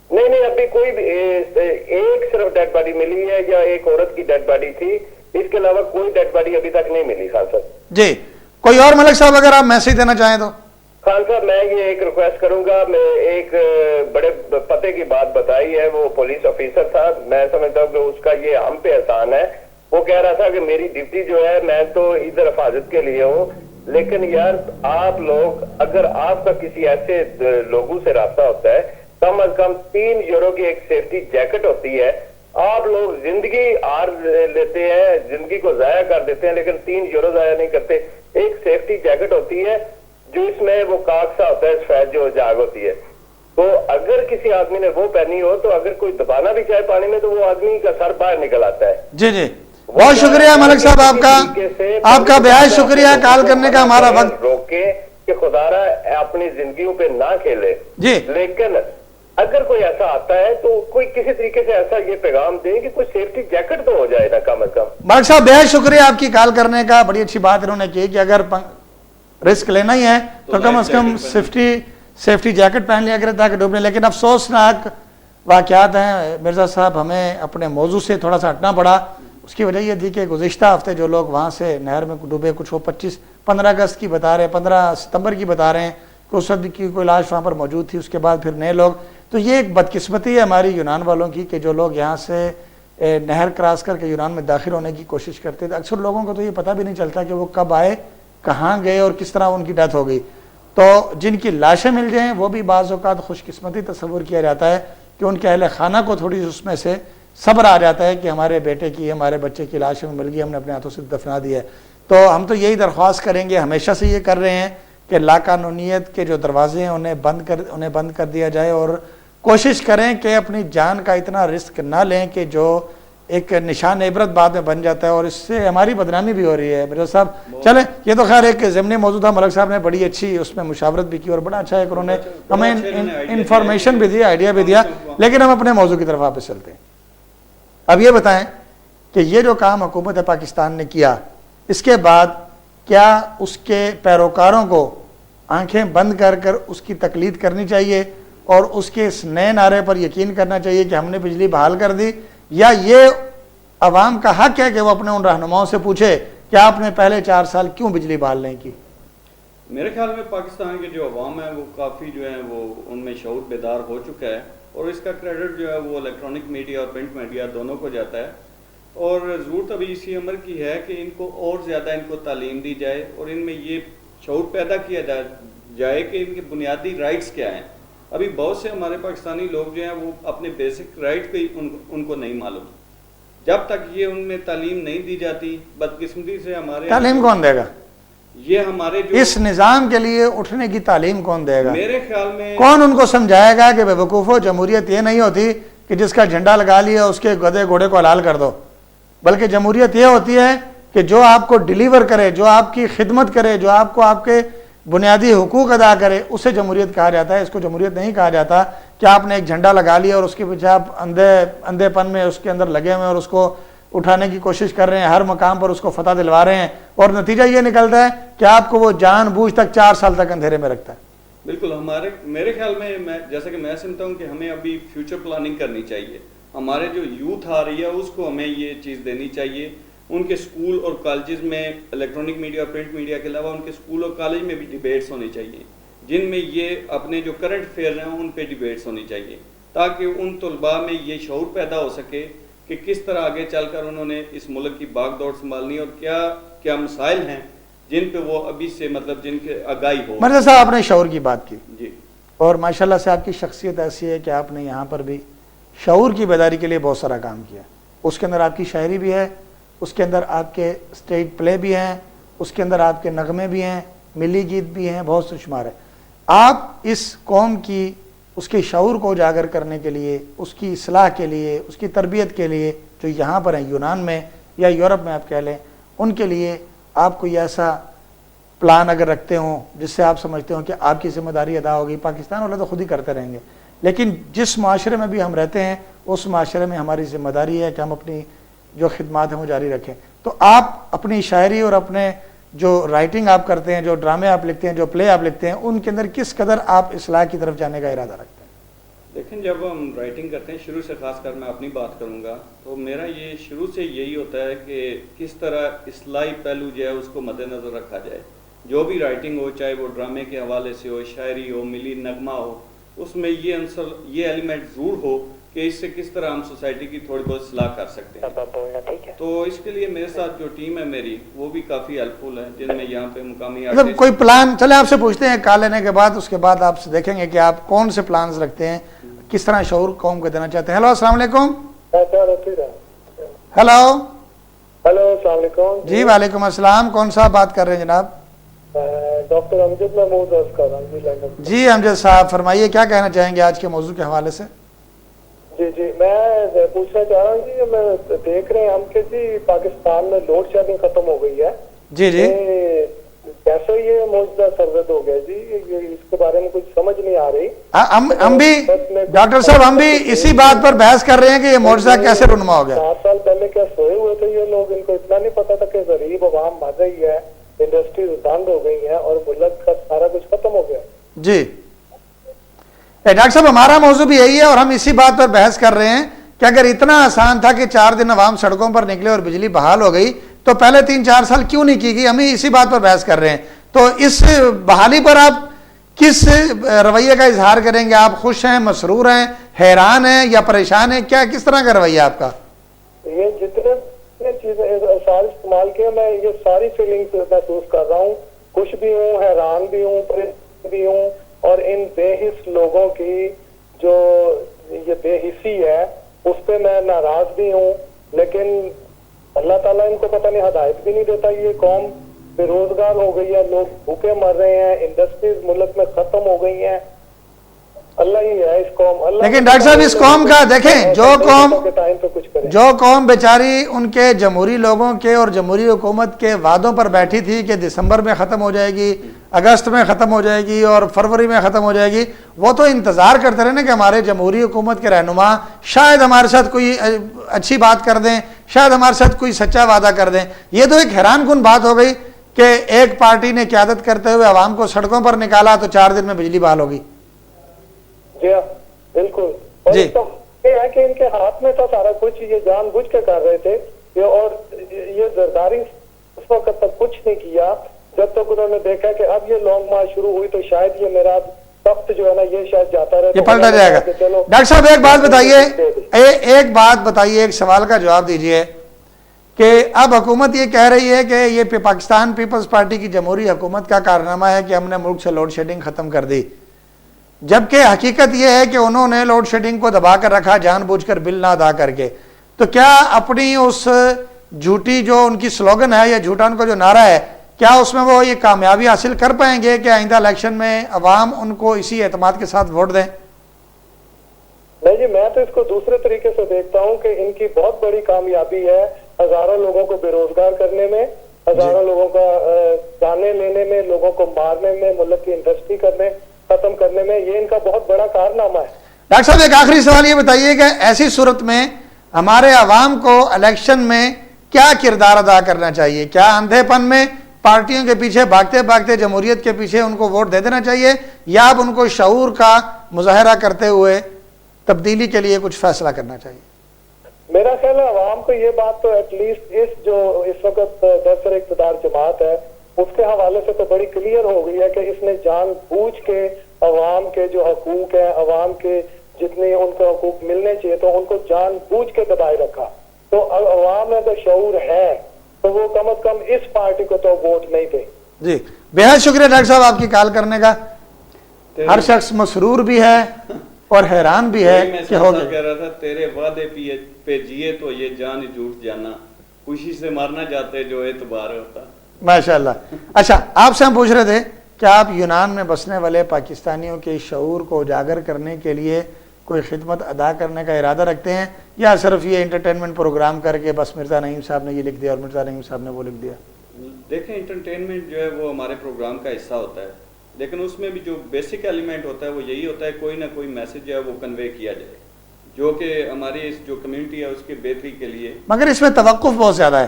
نہیں، ابھی کوئی ایک صرف ڈیڈ باڈی ملی ہے، یا ایک عورت کی ڈیڈ باڈی تھی، اس کے علاوہ کوئی ڈیڈ باڈی ابھی تک نہیں ملی خان صاحب۔ جی، کوئی اور ملک صاحب اگر آپ میسج دینا چاہیں تو؟ خان صاحب میں یہ ایک ریکویسٹ کروں گا، میں ایک بڑے پتے کی بات بتائی ہے، وہ پولیس آفیسر تھا، میں سمجھتا ہوں کہ اس کا یہ ہم پہ احسان ہے۔ وہ کہہ رہا تھا کہ میری ڈیوٹی جو ہے میں تو ادھر حفاظت کے لیے ہوں، لیکن یار آپ لوگ اگر آپ کا کسی ایسے لوگوں سے رابطہ ہوتا ہے، کم از کم 3 یورو کی ایک سیفٹی جیکٹ ہوتی ہے۔ آپ لوگ زندگی آر لیتے ہیں، زندگی کو ضائع کر دیتے ہیں، لیکن 3 یورو ضائع نہیں کرتے۔ ایک سیفٹی جیکٹ ہوتی ہے جو اس میں وہ کاغذ ہوتا ہے، سفید جو جاگ ہوتی ہے، تو اگر کسی آدمی نے وہ پہنی ہو تو اگر کوئی دبانا بھی چاہے پانی میں تو وہ آدمی کا سر باہر نکل آتا ہے۔ جی جی، بہت شکریہ ملک صاحب، آپ کا بہت شکریہ کال کرنے کا۔ ہمارا وقت روکے کہ خدا را اپنی زندگیوں پہ نہ کھیلے، جی، لیکن اگر کوئی ایسا آتا ہے تو کوئی کسی طریقے سے ایسا یہ پیغام دے کہ کوئی سیفٹی جیکٹ تو ہو جائے نا کم از کم۔ ملک صاحب بہت شکریہ آپ کی کال کرنے کا، بڑی اچھی بات انہوں نے کی کہ اگر رسک لینا ہی ہے تو کم از کم سیفٹی جیکٹ پہن لیا کرے تاکہ ڈوبنے۔ لیکن افسوسناک واقعات ہیں مرزا صاحب، ہمیں اپنے موضوع سے تھوڑا سا ہٹنا پڑا۔ اس کی وجہ یہ تھی کہ گزشتہ ہفتے جو لوگ وہاں سے نہر میں ڈوبے، کچھ وہ 15 اگست کی بتا رہے ہیں، 15 ستمبر کی بتا رہے ہیں کہ اس وقت کی کوئی لاش وہاں پر موجود تھی، اس کے بعد پھر نئے لوگ۔ تو یہ ایک بدقسمتی ہے ہماری یونان والوں کی کہ جو لوگ یہاں سے نہر کراس کر کے یونان میں داخل ہونے کی کوشش کرتے تھے، اکثر لوگوں کو تو یہ پتہ بھی نہیں چلتا کہ وہ کب آئے، کہاں گئے اور کس طرح ان کی ڈیتھ ہو گئی۔ تو جن کی لاشیں مل جائیں وہ بھی بعض اوقات خوش قسمتی تصور کیا جاتا ہے کہ ان کے اہل خانہ کو تھوڑی اس میں سے صبر آ جاتا ہے کہ ہمارے بیٹے کی، ہمارے بچے کی لاش ہمیں مل گئی، ہم نے اپنے ہاتھوں سے دفنا دیا ہے۔ تو ہم تو یہی درخواست کریں گے، ہمیشہ سے یہ کر رہے ہیں کہ لا قانونیت کے جو دروازے ہیں انہیں بند کر دیا جائے، اور کوشش کریں کہ اپنی جان کا اتنا رسک نہ لیں کہ جو ایک نشان عبرت بعد میں بن جاتا ہے، اور اس سے ہماری بدنامی بھی ہو رہی ہے۔ مرزا صاحب چلیں، یہ تو خیر ایک ضمنی موضوع تھا، ملک صاحب نے بڑی اچھی اس میں مشاورت بھی کی اور بڑا اچھا ہے کہ انہوں نے ہمیں انفارمیشن بھی دی، آئیڈیا بھی دیا۔ لیکن ہم اپنے موضوع کی طرف واپس چلتے ہیں۔ اب یہ بتائیں کہ یہ جو کام حکومت پاکستان نے کیا، اس کے بعد کیا اس کے پیروکاروں کو آنکھیں بند کر کر اس کی تقلید کرنی چاہیے اور اس کے اس نئے نعرے پر یقین کرنا چاہیے کہ ہم نے بجلی بحال کر دی، یا یہ عوام کا حق ہے کہ وہ اپنے ان رہنماؤں سے پوچھے کہ آپ نے پہلے 4 سال کیوں بجلی بحال نہیں کی؟ میرے خیال میں پاکستان کے جو عوام ہے وہ کافی جو ہے وہ ان میں شعور بیدار ہو چکا ہے، اور اس کا کریڈٹ جو ہے وہ الیکٹرانک میڈیا اور پرنٹ میڈیا دونوں کو جاتا ہے، اور ضرورت ابھی اسی عمر کی ہے کہ ان کو اور زیادہ ان کو تعلیم دی جائے اور ان میں یہ شعور پیدا کیا جائے کہ ان کے بنیادی رائٹس کیا ہیں۔ ابھی بہت سے ہمارے پاکستانی لوگ جو ہیں وہ اپنے بیسک رائٹ کو ان کو نہیں معلوم، جب تک یہ ان میں تعلیم نہیں دی جاتی، بدقسمتی سے ہمارے تعلیم کون دے گا؟ یہ ہمارے جو اس نظام کے لیے اٹھنے کی تعلیم کون دے گا؟ میرے خیال میں کون ان کو سمجھائے گا کہ بے وقوفو جمہوریت یہ نہیں ہوتی کہ جس کا جھنڈا لگا لیا اس کے گدے گھوڑے کو حلال کر دو، بلکہ جمہوریت یہ ہوتی ہے کہ جو آپ کو ڈیلیور کرے، جو آپ کی خدمت کرے، جو آپ کو آپ کے بنیادی حقوق ادا کرے، اسے جمہوریت کہا جاتا ہے۔ اس کو جمہوریت نہیں کہا جاتا کہ آپ نے ایک جھنڈا لگا لیا اور اس کے پیچھے آپ اندھے پن میں اس کے اندر لگے ہوئے اور اس کو اٹھانے کی کوشش کر رہے ہیں، ہر مقام پر اس کو فتح دلوا رہے ہیں، اور نتیجہ یہ نکلتا ہے کہ آپ کو وہ جان بوجھ تک 4 سال تک اندھیرے میں رکھتا ہے۔ بالکل میرے خیال میں جیسا کہ میں سمجھتا ہوں کہ ہمیں ابھی فیوچر پلاننگ کرنی چاہیے۔ ہمارے جو یوتھ آ رہی ہے اس کو ہمیں یہ چیز دینی چاہیے، ان کے اسکول اور کالجز میں الیکٹرانک میڈیا اور پرنٹ میڈیا کے علاوہ ان کے اسکول اور کالج میں بھی ڈیبیٹس ہونی چاہیے، جن میں یہ اپنے جو کرنٹ افیئر ہیں ان پہ ڈیبیٹس ہونی چاہیے، تاکہ ان طلباء میں یہ شعور پیدا ہو سکے کہ کس طرح آگے چل کر انہوں نے اس ملک کی باغ دوڑ سنبھالنی اور کیا کیا مسائل ہیں جن پہ وہ ابھی سے مطلب جن کے آگاہی ہو۔ مرزا صاحب آپ نے شعور کی بات کی، جی، اور ماشاءاللہ سے آپ کی شخصیت ایسی ہے کہ آپ نے یہاں پر بھی شعور کی بیداری کے لیے بہت سارا کام کیا۔ اس کے اندر آپ کی شاعری بھی ہے، اس کے اندر آپ کے اسٹیج پلے بھی ہیں، اس کے اندر آپ کے نغمے بھی ہیں، ملی گیت بھی ہیں، بہت سے شمار ہے۔ آپ اس قوم کی اس کے شعور کو اجاگر کرنے کے لیے، اس کی اصلاح کے لیے، اس کی تربیت کے لیے جو یہاں پر ہیں یونان میں یا یورپ میں آپ کہہ لیں، ان کے لیے آپ کوئی ایسا پلان اگر رکھتے ہوں جس سے آپ سمجھتے ہوں کہ آپ کی ذمہ داری ادا ہوگی، پاکستان والے تو خود ہی کرتے رہیں گے، لیکن جس معاشرے میں بھی ہم رہتے ہیں اس معاشرے میں ہماری ذمہ داری ہے کہ ہم اپنی جو خدمات ہیں وہ جاری رکھیں، تو آپ اپنی شاعری اور اپنے جو رائٹنگ آپ کرتے ہیں، جو ڈرامے آپ لکھتے ہیں، جو پلے آپ لکھتے ہیں، ان کے اندر کس قدر آپ اصلاح کی طرف جانے کا ارادہ رکھتے ہیں؟ دیکھیں جب ہم رائٹنگ کرتے ہیں شروع سے، خاص کر میں اپنی بات کروں گا تو میرا یہ شروع سے یہی ہوتا ہے کہ کس طرح اصلاحی پہلو جو ہے اس کو مد نظر رکھا جائے۔ جو بھی رائٹنگ ہو، چاہے وہ ڈرامے کے حوالے سے ہو، شاعری ہو، ملی نغمہ ہو، اس میں یہ عنصر، یہ ایلیمنٹ ضرور ہو کہ اس سے کس طرح ہم سوسائٹی کی تھوڑی بہت اصلاح کر سکتے ہیں۔ تو اس کے لیے میرے ساتھ جو ٹیم ہے میری وہ بھی کافی ہیلپ فل ہے، جن میں یہاں پہ مقامی مطلب کوئی پلان چلے آپ سے پوچھتے ہیں کال لینے کے بعد، اس کے بعد آپ سے دیکھیں گے کہ آپ کون سے پلانز رکھتے ہیں، کس طرح شعور قوم کو دینا چاہتے ہیں۔ ہیلو السلام علیکم۔ ہیلو السلام علیکم جی وعلیکم السلام، کون صاحب بات کر رہے ہیں جناب؟ ڈاکٹر امجد محمود عرض کر رہا ہوں جی امجد صاحب فرمائیے، کیا کہنا چاہیں گے آج کے موضوع کے حوالے سے؟ جی میں پوچھنا چاہ رہا ہوں جی، میں دیکھ رہے ہیں ہم کہ جی پاکستان میں لوڈ شیڈنگ ختم ہو گئی ہے، جی جی کیسے یہ معجزہ سرزد ہو گیا جی؟ اس کے بارے میں کچھ سمجھ نہیں آ رہی۔ ہم بھی ڈاکٹر صاحب ہم بھی اسی بات پر بحث کر رہے ہیں کہ یہ معجزہ کیسے رونما ہو گیا۔ 7 سال پہلے کیا سوئے ہوئے تھے یہ لوگ؟ ان کو اتنا نہیں پتا تھا کہ غریب عوام مر رہی ہے، انڈسٹریز بند ہو گئی ہیں اور ملک کا سارا کچھ ختم ہو گیا۔ جی ڈاکٹر صاحب ہمارا موضوع بھی یہی ہے اور ہم اسی بات پر بحث کر رہے ہیں کہ اگر اتنا آسان تھا کہ 4 دن عوام سڑکوں پر نکلے اور بجلی بحال ہو گئی تو پہلے 3-4 سال کیوں نہیں کی گئی؟ ہم اسی بات پر بحث کر رہے ہیں۔ تو اس بحالی پر آپ کس رویے کا اظہار کریں گے؟ آپ خوش ہیں، مسرور ہیں، حیران ہیں یا پریشان ہیں؟ کیا کس طرح کا رویہ آپ کا؟ یہ جتنے چیزیں سارے استعمال کیے، میں یہ ساری فیلنگز محسوس کر رہا ہوں، خوش بھی ہوں، حیران بھی ہوں، پریشان بھی ہوں، اور ان بے حس لوگوں کی جو یہ بے حسی ہے اس پہ میں ناراض بھی ہوں، لیکن اللہ تعالیٰ ان کو پتہ نہیں ہدایت بھی نہیں دیتا۔ یہ قوم بے روزگار ہو گئی ہے، لوگ بھوکے مر رہے ہیں، انڈسٹریز ملک میں ختم ہو گئی ہیں، اللہ ہی ہے اس قوم۔ لیکن ڈاکٹر صاحب اس قوم کا دیکھیں، جو قوم بیچاری ان کے جمہوری لوگوں کے اور جمہوری حکومت کے وعدوں پر بیٹھی تھی کہ دسمبر میں ختم ہو جائے گی، اگست میں ختم ہو جائے گی اور فروری میں ختم ہو جائے گی، وہ تو انتظار کرتے رہے نا کہ ہمارے جمہوری حکومت کے رہنما شاید ہمارے ساتھ کوئی اچھی بات کر دیں، شاید ہمارے ساتھ کوئی سچا وعدہ کر دیں۔ یہ تو ایک حیران کن بات ہو گئی کہ ایک پارٹی نے قیادت کرتے ہوئے عوام کو سڑکوں پر نکالا تو 4 دن میں بجلی بحال ہوگی؟ جی ہاں بالکل. اور جی. تو یہ ہے کہ ان کے ہاتھ میں تھا سارا کچھ, یہ جان بوجھ کے کر رہے تھے اور یہ زرداری اس وقت تک کچھ نہیں کیا جب تک انہوں نے دیکھا کہ اب یہ لانگ مارچ شروع ہوئی تو شاید یہ میرا تخت جو ہے نا یہ شاید جاتا رہے, یہ پلٹا جائے گا. ڈاکٹر صاحب ایک بات بتائیے, ایک بات بتائیے, ایک سوال کا جواب دیجئے کہ اب حکومت یہ کہہ رہی ہے کہ یہ پاکستان پیپلز پارٹی کی جمہوری حکومت کا کارنامہ ہے کہ ہم نے ملک سے لوڈ شیڈنگ ختم کر دی, جبکہ حقیقت یہ ہے کہ انہوں نے لوڈ شیڈنگ کو دبا کر رکھا جان بوجھ کر بل نہ ادا کر کے. تو کیا اپنی اس جھوٹی جو ان کی سلوگن ہے یا جھوٹا ان کا جو نعرہ ہے, کیا اس میں وہ یہ کامیابی حاصل کر پائیں گے کہ آئندہ الیکشن میں عوام ان کو اسی اعتماد کے ساتھ ووٹ دیں؟ نہیں جی, میں تو اس کو دوسرے طریقے سے دیکھتا ہوں کہ ان کی بہت بڑی کامیابی ہے ہزاروں لوگوں کو بے روزگار کرنے میں, ہزاروں لوگوں کا جانے لینے میں, لوگوں کو مارنے میں, ملک کی انڈسٹری ختم کرنے میں. یہ ان کا بہت بڑا کارنامہ ہے. ڈاکٹر صاحب ایک آخری سوال یہ بتائیے کہ ایسی صورت میں ہمارے عوام کو الیکشن میں کیا کردار ادا کرنا چاہیے؟ کیا اندھے پن میں پارٹیوں کے پیچھے بھاگتے بھاگتے جمہوریت کے پیچھے ان کو ووٹ دے دینا چاہیے, یا اب ان کو شعور کا مظاہرہ کرتے ہوئے تبدیلی کے لیے کچھ فیصلہ کرنا چاہیے؟ میرا خیال ہے عوام کو یہ بات تو ایٹ لیسٹ اس وقت برسر اقتدار جماعت ہے اس کے حوالے سے تو بڑی کلیئر ہو گئی ہے کہ اس نے جان بوجھ کے عوام کے جو حقوق ہیں, عوام کے جتنے ان کو حقوق ملنے چاہیے تو ان کو جان بوجھ کے دبائے رکھا. تو عوام میں اگر شعور ہے تو وہ کم از کم اس پارٹی کو تو ووٹ نہیں دے. جی بہت شکریہ ڈاکٹر صاحب آپ کی کال کرنے کا. ہر شخص مسرور بھی ہے اور حیران بھی ہے کہ ہو گیا. کہہ رہا تھا تیرے وعدے پہ جیے تو یہ جان جھوٹ جانا, خوشی سے مارنا چاہتے جو اعتبار ہوتا. ماشاءاللہ. اچھا آپ سے ہم پوچھ رہے تھے کہ آپ یونان میں بسنے والے پاکستانیوں کے شعور کو اجاگر کرنے کے لیے کوئی خدمت ادا کرنے کا ارادہ رکھتے ہیں, یا صرف یہ انٹرٹینمنٹ پروگرام کر کے بس مرزا نعیم صاحب نے یہ لکھ دیا اور مرزا نعیم صاحب نے وہ لکھ دیا؟ دیکھیں انٹرٹینمنٹ جو ہے وہ ہمارے پروگرام کا حصہ ہوتا ہے, لیکن اس میں بھی جو بیسک ایلیمنٹ ہوتا ہے وہ یہی ہوتا ہے کوئی نہ کوئی میسج جو ہے وہ کنوے کیا جائے جو کہ ہماری اس جو کمیونٹی ہے اس کی بہتری کے لیے. مگر اس میں توقف بہت زیادہ ہے.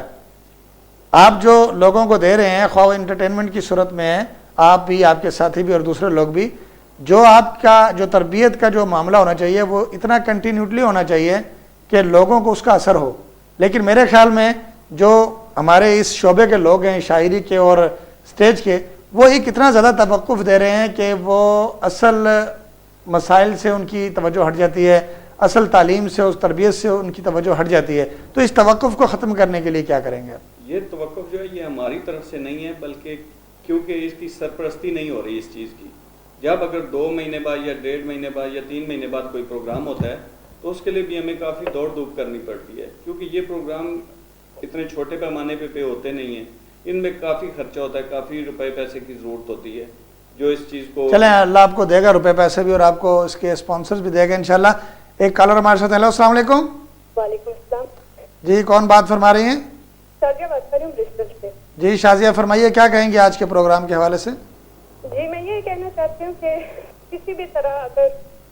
آپ جو لوگوں کو دے رہے ہیں خواہ انٹرٹینمنٹ کی صورت میں ہے, آپ بھی, آپ کے ساتھی بھی اور دوسرے لوگ بھی, جو آپ کا جو تربیت کا جو معاملہ ہونا چاہیے وہ اتنا کنٹینیوٹلی ہونا چاہیے کہ لوگوں کو اس کا اثر ہو. لیکن میرے خیال میں جو ہمارے اس شعبے کے لوگ ہیں شاعری کے اور سٹیج کے, وہ ایک اتنا زیادہ توقف دے رہے ہیں کہ وہ اصل مسائل سے ان کی توجہ ہٹ جاتی ہے, اصل تعلیم سے, اس تربیت سے ان کی توجہ ہٹ جاتی ہے. تو اس توقف کو ختم کرنے کے لیے کیا کریں گے آپ؟ یہ توقف جو ہے یہ ہماری طرف سے نہیں ہے, بلکہ کیونکہ اس کی سرپرستی نہیں ہو رہی اس چیز کی. جب اگر 2 مہینے بعد یا 1.5 مہینے بعد یا 3 مہینے بعد کوئی پروگرام ہوتا ہے تو اس کے لیے بھی ہمیں کافی دوڑ دھوپ کرنی پڑتی ہے, کیونکہ یہ پروگرام اتنے چھوٹے پیمانے پہ ہوتے نہیں ہیں. ان میں کافی خرچہ ہوتا ہے, کافی روپے پیسے کی ضرورت ہوتی ہے جو اس چیز کو. چلیں اللہ آپ کو دے گا روپے پیسے بھی اور آپ کو اس کے اسپانسرز بھی دے گا انشاءاللہ. ایک کالر ہمارے ساتھ. ہیلو السلام علیکم. وعلیکم السلام. جی کون بات فرما رہی ہیں؟ شازیہ بات کر رہی ہوں برسٹل سے. جی شازیہ فرمائیے, کیا کہیں گے آج کے پروگرام کے حوالے سے؟ جی میں یہ کہنا چاہتی ہوں کہ کسی بھی طرح اگر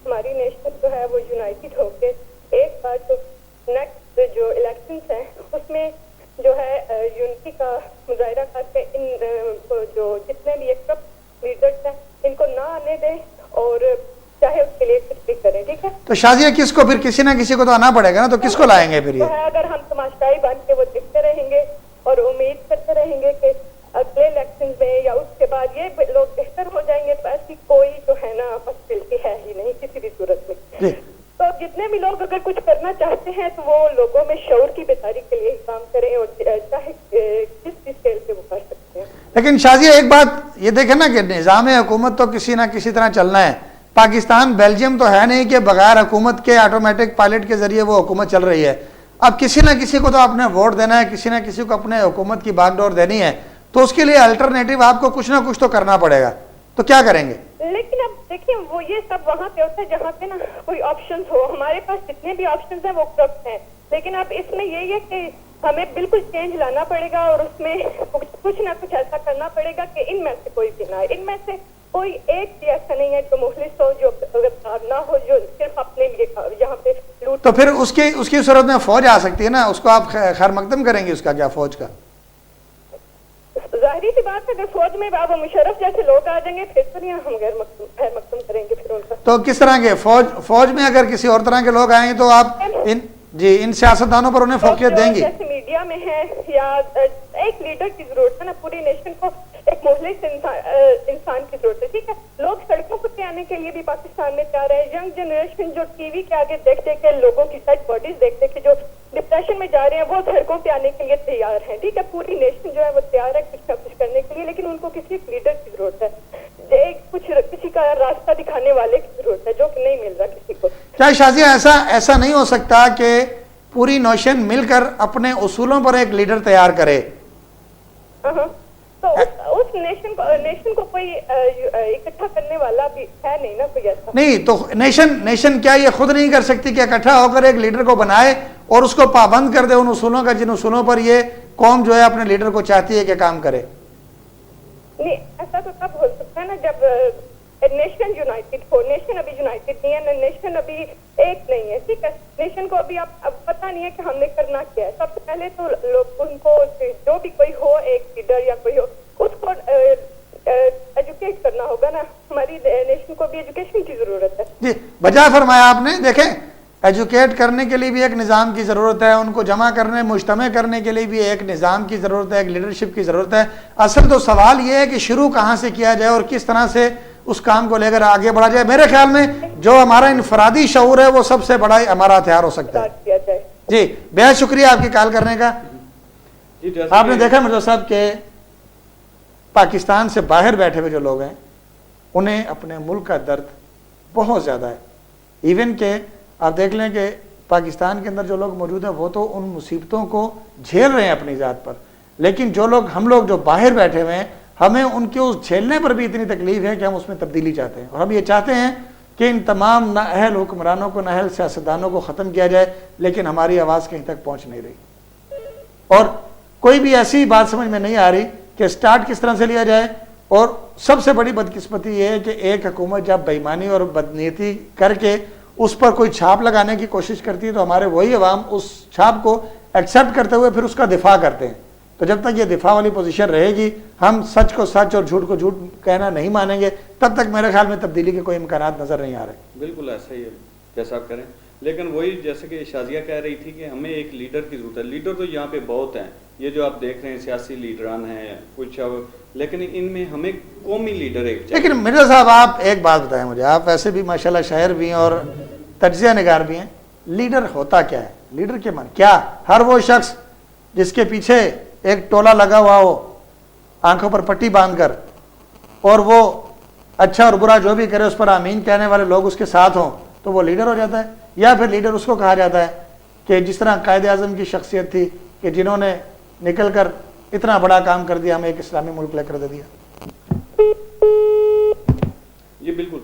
ہماری نیشن جو ہے وہ یونائٹڈ ہو کے ایک بار جو نیکسٹ جو الیکشنز ہیں اس میں جو ہے یونٹی کا مظاہرہ کر کے ان جو جتنے بھی کرپٹ لیڈرز ہیں ان کو نہ آنے دیں اور چاہے اس کے لیے کچھ بھی کریں. ٹھیک ہے. تو شازیہ کس کو پھر کسی نہ کسی کو تو آنا پڑے گا نا, تو کس کو لائیں گے پھر یہ؟ اگر ہم تماشائی بن کے وہ دیکھتے رہیں گے اور امید کرتے رہیں گے کہ اگلے الیکشن میں یا اس کے بعد یہ لوگ بہتر ہو جائیں گے, تو ایسی کوئی جو ہے نا پاسبلٹی ہے ہی نہیں کسی بھی صورت میں. تو جتنے بھی لوگ اگر کچھ کرنا چاہتے ہیں تو وہ لوگوں میں شعور کی بیداری کے لیے کام کریں اور چاہے جس بھی اسکیل سے وہ کر سکتے ہیں. لیکن شازیہ ایک بات یہ دیکھیں نا کہ نظام حکومت تو کسی نہ کسی طرح چلنا ہے. پاکستان بیلجیم تو ہے نہیں کہ بغیر حکومت کے آٹومیٹک پائلٹ کے ذریعے وہ حکومت چل رہی ہے. اب کسی نہ کسی کو تو آپ نے ووٹ دینا ہے, کسی نہ کسی کو اپنے حکومت کی باغ ڈور دینی ہے, تو اس کے لیے الٹرنیٹو آپ کو کچھ نہ کچھ تو کرنا پڑے گا. تو کیا کریں گے؟ لیکن اب دیکھیں وہ یہ سب وہاں پہ ہوتا ہے جہاں پہ نا کوئی آپشنز ہو. ہمارے پاس جتنے بھی آپشنز ہیں وہ کرپٹ ہیں, لیکن اب اس میں یہی ہے کہ ہمیں بالکل چینج لانا پڑے گا اور اس میں کچھ نہ کچھ ایسا کرنا پڑے گا کہ ان میں سے کوئی بھی نہ, ان میں سے کوئی ایک بھی ایسا نہیں ہے جو مخلص ہو, جو نہ ہو, جو صرف اپنے لیے یہاں پہ لوٹ. تو پھر اس کی صورت میں فوج آ سکتی ہے نا, اس کو آپ خیر مقدم کریں گے, اس کا کیا فوج کا؟ ظاہری سی بات ہے اگر فوج میں بابا مشرف جیسے لوگ آ جائیں گے پھر تو نہیں ہم غیر مقتول کریں گے پھر ان کا. تو کس طرح کے فوج میں اگر کسی اور طرح کے لوگ آئیں گے تو آپ ان سیاستدانوں پر انہیں فوقیت دیں گی؟ جیسے میڈیا میں ہے یا ایک لیڈر کی ضرورت ہے نا, پوری نیشن کو ایک مخلص انسان کی ضرورت ہے. ٹھیک ہے, لوگ سڑکوں پر آنے کے لیے بھی پاکستان میں تیار ہے. ینگ جنریشن جو ٹی وی کے آگے دیکھ کے لوگوں کی ڈیڈ باڈیز دیکھ کے جو ڈپریشن میں جا رہے ہیں وہ سڑکوں پہ آنے کے لیے تیار ہیں. ٹھیک ہے, پوری نیشن جو ہے وہ تیار ہے کچھ نہ کچھ کرنے کے لیے, لیکن ان کو کسی ایک لیڈر کی ضرورت ہے, کسی کا راستہ دکھانے والے کی ضرورت ہے جو کہ نہیں مل رہا کسی کو. کیا شازیہ ایسا نہیں ہو سکتا کہ پوری نوشن مل کر اپنے اصولوں پر ایک لیڈر تیار کرے؟ تو اس نیشن کو کوئی اکٹھا کرنے والا بھی ہے نہیں نا کوئی ایسا. نہیں تو نیشن کیا یہ خود نہیں کر سکتی کہ اکٹھا ہو کر ایک لیڈر کو بنائے اور اس کو پابند کر دے ان اصولوں کا جن اصولوں پر یہ قوم جو ہے اپنے لیڈر کو چاہتی ہے کہ کام کرے؟ نہیں, ایسا تو تب ہو سکتا ہے نا جب نیشن یونائٹڈ ہو. نیشن ابھی یونائٹڈ نہیں ہے, نیشن ابھی ایک نہیں ہے. ٹھیک ہے, نیشن کو ابھی اب پتہ نہیں ہے کہ ہم نے کرنا کیا ہے. سب سے پہلے تو لوگ ان کو جو بھی کوئی ہو ایک لیڈر یا کوئی ہو اس کو ایجوکیٹ کرنا ہوگا نا. ہماری نیشن کو بھی ایجوکیشن کی ضرورت ہے. جی بجا فرمایا آپ نے. دیکھیں, ایجوکیٹ کرنے کے لیے بھی ایک نظام کی ضرورت ہے, ان کو جمع کرنے مجتمع کرنے کے لیے بھی ایک نظام کی ضرورت ہے, ایک لیڈرشپ کی ضرورت ہے. اصل تو سوال یہ ہے کہ شروع کہاں سے کیا جائے اور کس طرح سے اس کام کو لے کر آگے بڑھا جائے. میرے خیال میں جو ہمارا انفرادی شعور ہے وہ سب سے بڑا ہمارا ہتھیار ہو سکتا ہے. جی بہت شکریہ آپ کی کال کرنے کا. آپ نے دیکھا مرزا صاحب کہ پاکستان سے باہر بیٹھے ہوئے جو لوگ ہیں انہیں اپنے ملک کا درد بہت زیادہ ہے. ایون کہ آپ دیکھ لیں کہ پاکستان کے اندر جو لوگ موجود ہیں وہ تو ان مصیبتوں کو جھیل رہے ہیں اپنی ذات پر, لیکن ہم لوگ جو باہر بیٹھے ہوئے ہیں ہمیں ان کے اس جھیلنے پر بھی اتنی تکلیف ہے کہ ہم اس میں تبدیلی چاہتے ہیں. اور ہم یہ چاہتے ہیں کہ ان تمام نااہل حکمرانوں کو, نااہل سیاستدانوں کو ختم کیا جائے, لیکن ہماری آواز کہیں تک پہنچ نہیں رہی. اور کوئی بھی ایسی بات سمجھ میں نہیں آ رہی کہ سٹارٹ کس طرح سے لیا جائے. اور سب سے بڑی بدقسمتی یہ ہے کہ ایک حکومت جب بے ایمانی اور بدنیتی کر کے اس پر کوئی چھاپ لگانے کی کوشش کرتی ہے تو ہمارے وہی عوام اس چھاپ کو ایکسیپٹ کرتے ہوئے پھر اس کا دفاع کرتے ہیں. تو جب تک یہ دفاع والی پوزیشن رہے گی, ہم سچ کو سچ اور جھوٹ کو جھوٹ کہنا نہیں مانیں گے, تب تک میرے خیال میں تبدیلی کے کوئی امکانات نظر نہیں آ رہے. بالکل ایسا ہی ہے جیسا آپ کریں, لیکن وہی جیسے کہ شازیہ کہہ رہی تھی کہ ہمیں ایک لیڈر کی ضرورت ہے. لیڈر تو یہاں پہ بہت ہیں, یہ جو آپ دیکھ رہے ہیں سیاسی لیڈران ہیں کچھ, لیکن ان میں ہمیں قومی لیڈر ایک چاہیے. لیکن مرزا صاحب آپ ایک بات بتائیں مجھے, آپ ویسے بھی ماشاءاللہ شاعر بھی ہیں اور تجزیہ نگار بھی ہیں, لیڈر ہوتا کیا ہے؟ لیڈر کے معنی کیا؟ ہر وہ شخص جس کے پیچھے ایک ٹولا لگا ہوا ہو آنکھوں پر پٹی باندھ کر, اور وہ اچھا اور برا جو بھی کرے اس پر آمین کہنے والے لوگ اس کے ساتھ ہوں, تو وہ لیڈر ہو جاتا ہے؟ یا پھر لیڈر اس کو کہا جاتا ہے کہ جس طرح قائد اعظم کی شخصیت تھی کہ جنہوں نے نکل کر اتنا بڑا کام کر دیا, ہمیں ایک اسلامی ملک لے کر دے دیا. یہ بالکل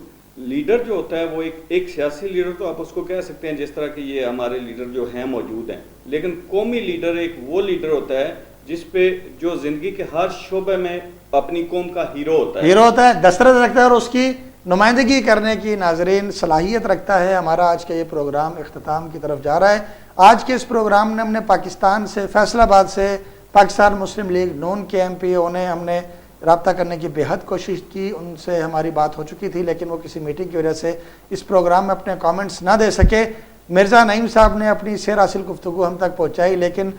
لیڈر جو ہوتا ہے وہ ایک سیاسی لیڈر تو آپ اس کو کہہ سکتے ہیں جس طرح کہ یہ ہمارے لیڈر جو ہیں موجود ہیں, لیکن قومی لیڈر ایک وہ لیڈر ہوتا ہے جس پہ جو زندگی کے ہر شعبے میں اپنی قوم کا ہیرو ہوتا ہے, دسترس رکھتا ہے اور اس کی نمائندگی کرنے کی ناظرین صلاحیت رکھتا ہے. ہمارا آج کا یہ پروگرام اختتام کی طرف جا رہا ہے. آج کے اس پروگرام میں ہم نے پاکستان سے, فیصل آباد سے پاکستان مسلم لیگ نون کے ایم پی انہیں ہم نے رابطہ کرنے کی بے حد کوشش کی. ان سے ہماری بات ہو چکی تھی لیکن وہ کسی میٹنگ کی وجہ سے اس پروگرام میں اپنے کامنٹس نہ دے سکے. مرزا نعیم صاحب نے اپنی سیر حاصل گفتگو ہم تک پہنچائی, لیکن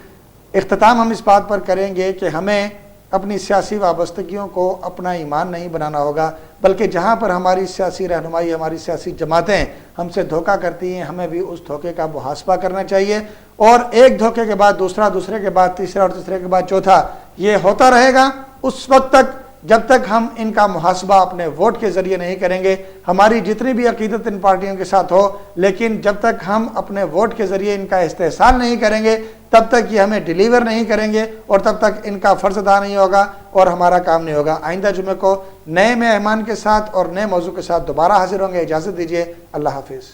اختتام ہم اس بات پر کریں گے کہ ہمیں اپنی سیاسی وابستگیوں کو اپنا ایمان نہیں بنانا ہوگا, بلکہ جہاں پر ہماری سیاسی رہنمائی, ہماری سیاسی جماعتیں ہم سے دھوکہ کرتی ہیں, ہمیں بھی اس دھوکے کا محاسبہ کرنا چاہیے. اور ایک دھوکے کے بعد دوسرا, دوسرے کے بعد تیسرا اور تیسرے کے بعد چوتھا, یہ ہوتا رہے گا اس وقت تک جب تک ہم ان کا محاسبہ اپنے ووٹ کے ذریعے نہیں کریں گے. ہماری جتنی بھی عقیدت ان پارٹیوں کے ساتھ ہو, لیکن جب تک ہم اپنے ووٹ کے ذریعے ان کا استحصال نہیں کریں گے تب تک یہ ہمیں ڈیلیور نہیں کریں گے اور تب تک ان کا فرض ادا نہیں ہوگا اور ہمارا کام نہیں ہوگا. آئندہ جمعے کو نئے مہمان کے ساتھ اور نئے موضوع کے ساتھ دوبارہ حاضر ہوں گے. اجازت دیجیے, اللہ حافظ.